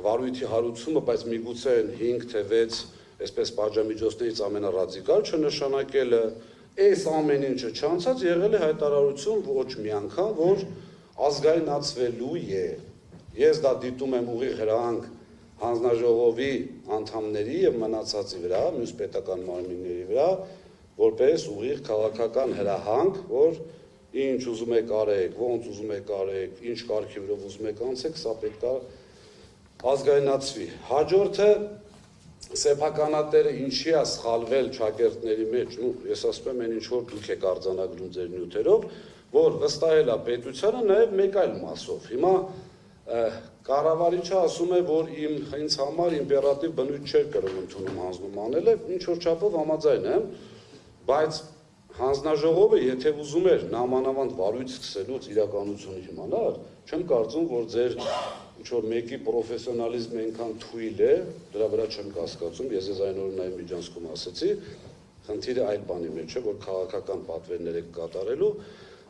վարույթի հարուցումը, բայց միգուցե 5 թե 6 այսպես պատժամիջոցներից ամենառադիկալ չնշանակելը, այս ամեն ինչը չանցած եղել է հայտարարություն ոչ մի անգամ, որ ազգայնացվելու է։ Ես դա դիտում եմ ուղիղ հրահանգ հանձնաժողովի անդամների եւ մնացածի վրա, մյուս պետական մարմինների վրա, որպես ուղիղ քաղաքական հրահանգ, որ ինչ ուզում եք արեք, ոնց ուզում եք արեք, ինչ կարգի վրով ուզում եք անցեք, սա պետք է ազգայնացվի։ Հաջորդը սեփականատերը ինչի է սխալվել շակերտների մեջ, ես ասում եմ, այն ինչ որ դուք եք արձանագրում ձեր նյութերով, որ վստահել է պետությանը նաև մեկ այլ մասով։ Հիմա կառավարիչը ասում է, որ ինձ համար իմպերատիվ բնույթ չէր կրում ընդունում հանձնում անելը, ինչ որ չափով համաձայն եմ, բայց հանձնաժողովը, եթե ուզում էր նամանավանդ վարույթ սկսելուց իրականությունը իմանալ, չեմ կարծում, որ ձեր ինչ-որ մեկի պրոֆեսիոնալիզմը այնքան թույլ է, դրա վրա չեմ կասկածում, ես այս այն օրն այն միջանցքում ասեցի, խնդիրը այլ բանի մեջ է, որ քաղաքական պատվերներ եք կատարելու,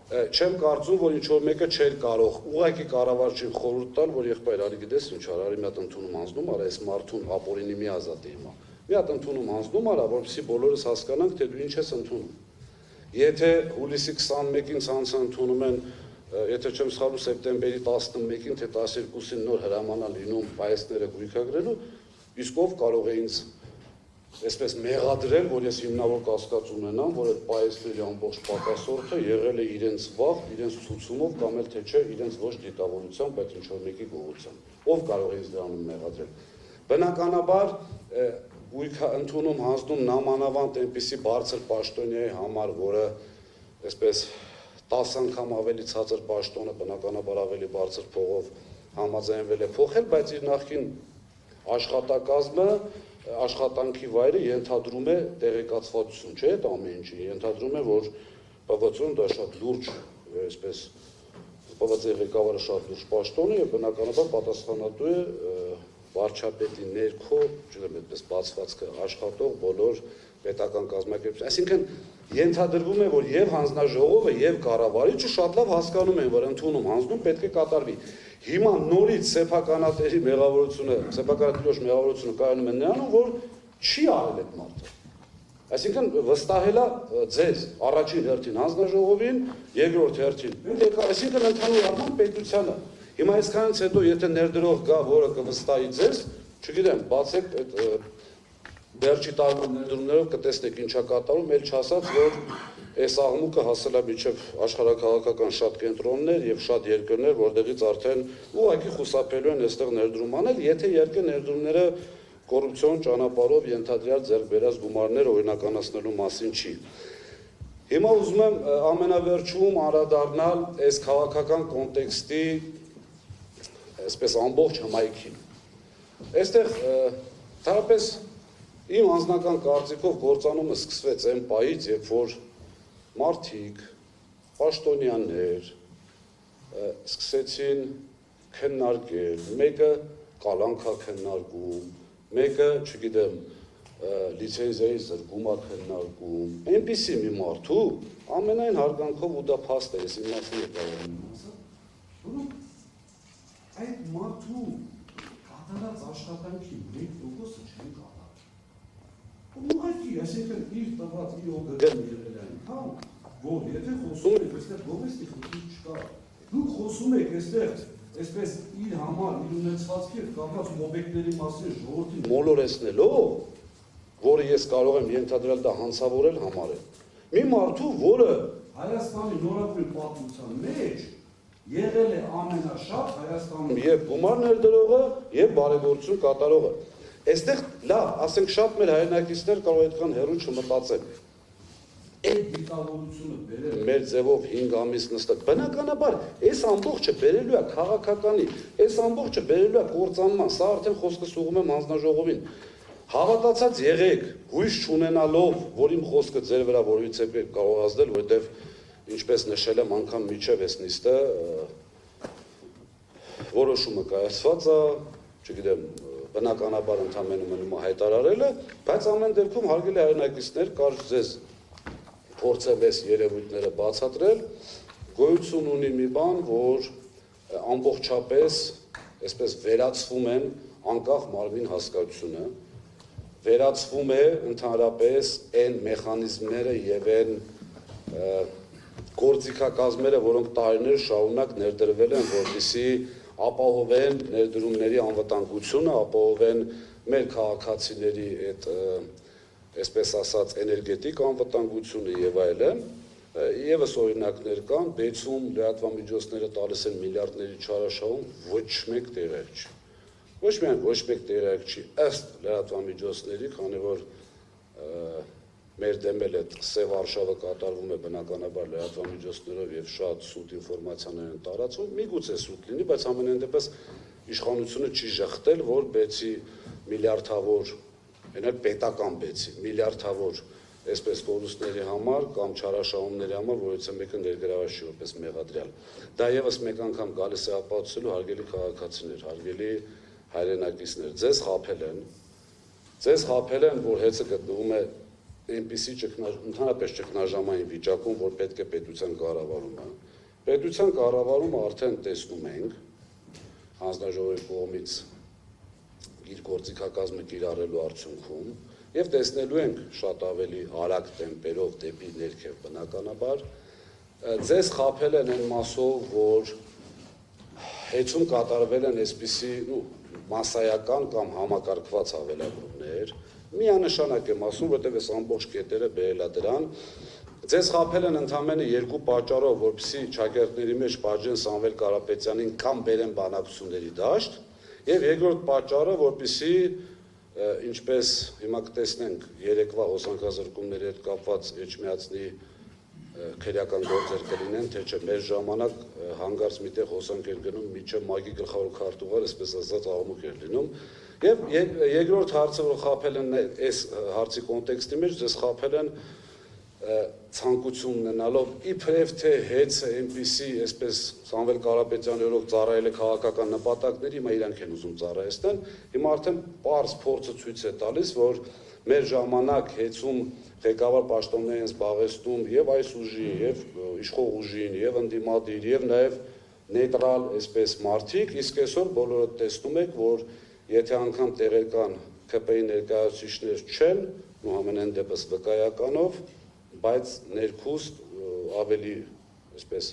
չեմ կարծում, որ ինչ-որ մեկը չէր կարող ուղղակի կառավարչին խորհուրդ տալ, որ եղբայր արի գիտես ինչ արա, արի մի հատ ընդունում հանձնում արա, այս մարդուն ապօրինի մի ազատի հիմա։ Մի հատ ընդունում հանձնում արա, որպեսզի բոլորս հասկանանք, թե դու ինչ ես ընդունում։ Եթե հուլիսի 21-ին ցանցը ընդունում են, եթե չեմ սխալվում, սեպտեմբերի 11-ին թե 12-ին նոր հրամանա լինում պայեսները գույքագրելու, իսկ ով կարող է ինձ այսպես մեղադրել, որ ես հիմնավոր կասկած ունենամ, որ այդ պայեսների ամբողջ պակասորդը եղել է իրենց վաղ, իրենց ցուցումով կամ էլ թե չէ, իրենց ոչ դիտավորությամբ, բայց ինչ-որ մեկի գողությամբ։ Ով կարող է ինձ դրանում մեղադրել։ Բնականաբար գույքը ընդունում հանձնում նամանավանդ այնպիսի բարձր պաշտոնյայի համար, որը այսպես 10 անգամ ավելի ցածր պաշտոնը բնականաբար ավելի բարձր փողով համաձայնվել է փոխել, բայց իր նախկին աշխատակազմը, աշխատանքի վայրը ենթադրում է տեղեկացվածություն, չէ՞, այդ ամեն ինչը ենթադրում է, որ ՊՎԾ-ում դա շատ լուրջ, այսպես ՊՎԾ-ի ղեկավարը շատ լուրջ պաշտոն է եւ բնականաբար պատասխանատու է վարչապետի ներքո, չգիտեմ, այդպես բացվածքը աշխատող բոլոր պետական կազմակերպություն։ Այսինքն ենթադրվում է, որ եւ հանձնաժողովը եւ կառավարիչը շատ լավ հասկանում են, որ ընդունում հանձնում պետք է կատարվի։ Հիմա նորից սեփականատերի մեղավորությունը, սեփականատիրոջ մեղավորությունը կայանում է նրանում, որ չի արել այդ մարդը։ Այսինքն վստահել է ձեզ առաջին հերթին հանձնաժողովին, երկրորդ հերթին, այսինքն ընդհանուր առմամբ պետությանը։ Հիմա այսքանից հետո եթե ներդրող գա, որը կվստահի ձեզ, չգիտեմ, բացեք այդ վերջի տարվա ներդրումներով կտեսնեք ինչա կատարում, էլ չասած, որ այս աղմուկը հասել է մինչև աշխարհաքաղաքական շատ կենտրոններ եւ շատ երկրներ, որտեղից արդեն ուղղակի խուսափելու են այստեղ ներդրում անել, եթե երկրի ներդրումները կոռուպցիոն ճանապարհով ենթադրյալ ձեռք բերած գումարներ օրինականացնելու մասին չի։ Հիմա ուզում եմ ամենավերջում անդրադառնալ այս քաղաքական կոնտեքստի այսպես ամբողջ հմայքին։ Այստեղ թարապես Իմ անձնական կարծիքով գործանումը սկսվեց այն պահից, երբ որ մարդիկ, պաշտոնյաներ սկսեցին քննարկել, մեկը կալանք է քննարկում, մեկը, չգիտեմ, լիցենզիայի զրկում է քննարկում, այնպիսի մի մարդու ամենայն հարգանքով ու դա փաստ է, ես իմ մասին եկավարում որոնք այդ մարդու կատարած աշխատանքի 1%-ը չեն կատարել։ Ուղղակի, այսինքն իր տված իր օգտին եղել այնքան, որ եթե խոսում եք այստեղ գովեստի խնդիր չկա, դուք խոսում եք այստեղ այսպես իր համար, իր ունեցվածքի հետ կապված օբյեկտների մասին ժողովրդին մոլորեցնելով, որը ես կարող եմ ենթադրել դա հանցավորել համարել։ Մի մարդու, որը Հայաստանի նորագույն պատմության մեջ եղել է ամենաշատ Հայաստանում եւ գումար ներդրողը եւ բարեգործություն կատարողը։ Այստեղ լավ, ասենք շատ մեր հայրենակիցներ կարող այդքան հեռու չմտածեն։ այդ դիտավորությունը բերել Մեր ձևով 5 ամիս նստած։ Բնականաբար, այս ամբողջը բերելու է քաղաքականի, այս ամբողջը բերելու է կործանման, սա արդեն խոսքս ուղղում եմ հանձնաժողովին։ Հավատացած եղեք, հույս չունենալով, որ իմ խոսքը ձեր վրա որից է կարող ազդել, որովհետև ինչպես նշել եմ անգամ միջև այս նիստը որոշումը կայացված է, չգիտեմ, բնականաբար ընդհանրապես մնում է հայտարարելը, բայց ամեն դեպքում հարգելի հայրենակիցներ, կարճ ձեզ փորձեմ այս երևույթները բացատրել, գոյություն ունի մի բան, որ ամբողջապես այսպես վերացվում են անկախ մարմին հասկացությունը, վերացվում է ընդհանրապես այն մեխանիզմները եւ այն գործիքակազմերը, որոնք տարիներ շարունակ ներդրվել են, որպեսզի ապահովեն ներդրումների անվտանգությունը, ապահովեն մեր քաղաքացիների այդ այսպես ասած էներգետիկ անվտանգությունը եւ այլն, եւս օրինակներ կան, բեցում լրատվամիջոցները տալիս են միլիարդների չարաշահում, ոչ մեկ տեղեկ չի։ Ոչ միայն ոչ մեկ տեղեկ չի, ըստ լրատվամիջոցների, քանի որ մեր դեմ էլ այդ սև արշավը կատարվում է բնականաբար լրատվամիջոցներով եւ շատ սուտ ինֆորմացիաներ են տարածվում, միգուցե սուտ լինի, բայց ամենայն դեպս իշխանությունը չի ժխտել, որ բեցի միլիարդավոր Այնալ պետական բեցի, միլիարդավոր այսպես կորուստների համար կամ չարաշահումների համար, որից մեկը ներգրաված չի որպես մեղադրյալ։ Դա եւս մեկ անգամ գալիս է ապացուցելու հարգելի քաղաքացիներ, հարգելի հայրենակիցներ, ձեզ խաբել են, որ հեծը գտնվում է այնպիսի ընդհանրապես ճգնաժամային վիճակում, որ պետք է պետության կառավարումը։ Պետության կառավարումը արդեն տեսնում ենք հանձնաժողովի կողմից իր գործիքակազմը կիրառելու արդյունքում եւ տեսնելու ենք շատ ավելի արագ տեմպերով դեպի ներքև բնականաբար ձեզ խաբել են այն մասով, որ հեծում կատարվել են այսպիսի մասսայական կամ համակարգված հավելագրումներ, միանշանակ եմ ասում, որտեղ այս ամբողջ կետերը բերել է դրան, ձեզ խաբել են ընդամենը երկու պատճառով, որպեսզի ճակերտների մեջ բաժեն Սամվել Կարապետյանին կամ բերեն բանակցությունների դաշտ, եւ երկրորդ պատճառը, որպեսզի ինչպես հիմա կտեսնենք երեկվա հոսանքազրկումների հետ կապված Էջմիածնի քրեական գործեր կլինեն, թե չէ մեր ժամանակ հանգարց միտեղ հոսանք էր գնում միջև մագի գլխավոր քարտուղար, այսպես ասած աղմուկ էր լինում, եւ երկրորդ հարցը, որ խաբել են այս հարցի կոնտեքստի մեջ, ձեզ խաբել են ցանկություն ունենալով իբրև թե հեծը այնպիսի այսպես Սամվել Կարապետյանի օրոք ծառայել է քաղաքական նպատակների, հիմա իրանք են ուզում ծառայեցնել, հիմա արդեն պարզ փորձը ցույց է տալիս, որ մեր ժամանակ հեծում ղեկավար պաշտոններ են զբաղեցնում եւ այս ուժի, եւ իշխող ուժին, եւ ընդդիմադիր, եւ նաեւ նեյտրալ այսպես մարդիկ, իսկ այսօր բոլորը տեսնում եք, որ եթե անգամ տեղական ԿՊ-ի ներկայացուցիչներ չեն, ու ամենայն դեպս վկայականով, բայց ներքուստ ավելի այսպես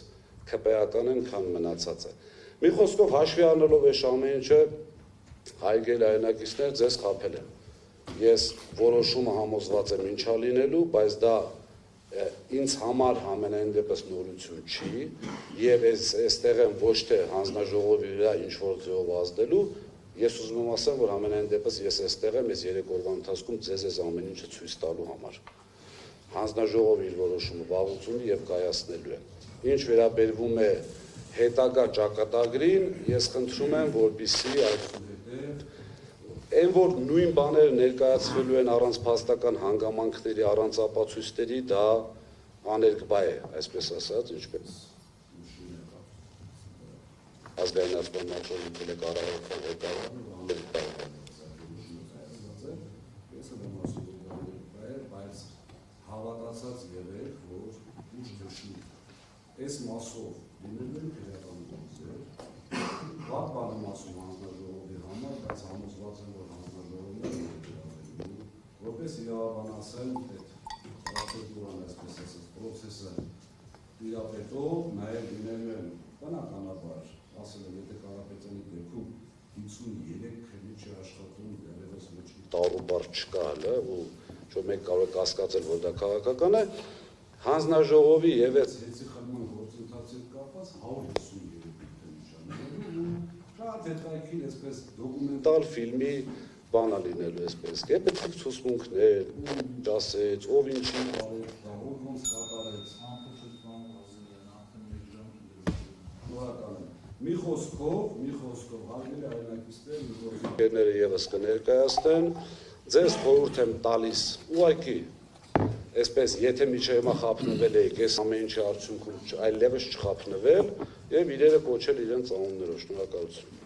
ԿՊ-ական են, քան մնացածը։ Մի խոսքով հաշվի առնելով այս ամեն ինչը հայգել հայրենակիցներ ձեզ խաբել են։ Ես որոշումը համոզված եմ ինչա լինելու, բայց դա ինձ համար ամենայն դեպս նորություն չի եւ այստեղ եմ ոչ թե հանձնաժողովի վրա ինչ որ ձեով ազդելու, ես ուզում եմ ասեմ, որ ամենայն դեպս ես այստեղ եմ այս 3 օրվա ընթացքում ձեզ ամեն ինչը ցույց տալու համար։ Հանձնաժողովը իր որոշումը վաղուց ունի եւ կայացնելու է։ Ինչ վերաբերվում է հետագա ճակատագրին, ես խնդրում եմ, որպեսզի այդ Այն որ նույն բաները ներկայացվելու են առանց փաստական հանգամանքների, առանց ապացույցների, դա աներկբա է, այսպես ասած, ինչպես ազգայնացման նախորդել է կառավարության ղեկավարը։ Բայց հավատացած եղեք, որ ուշ դժի այս մասով լինելու են քրեական գործեր, վատ բան եմ ասում հանձնաժողովի համար, բայց համոզված եմ, որ հանձնաժողովն որպես իրավաբանասեն այդ պրոցեդուրան, այսպես ասած, պրոցեսը տիրապետող նաև լինելու են բնականաբար, ասել եմ, եթե Կարապետյանի դեպքում 53 քրիչ աշխատում դեռևս մեջի Տարու բառ չկա հələ, ու չէ մեկ կարող է կասկածել, որ դա քաղաքական է, հանձնաժողովի եւ այդ Հեցի խմբման գործընթացի հետ կապված 153 քրիչ շատ հետաքրքիր այսպես դոկումենտ տալ ֆիլմի բանա լինելու այսպես, կեպետիկ ցուցմունքներ, դասեց, ով ինչի ոնց կատարեց մի խոսքով հարգելի հայրենակիցներ Կերները եւս կներկայացնեն, ձեզ խորհուրդ եմ տալիս, ուղղակի, այսպես, եթե միջև հիմա խափնվել եք, այս ամեն ինչի արդյունքում այլևս չխափնվել եւ իրերը կոչել իրենց անուններով, շնորհակալություն։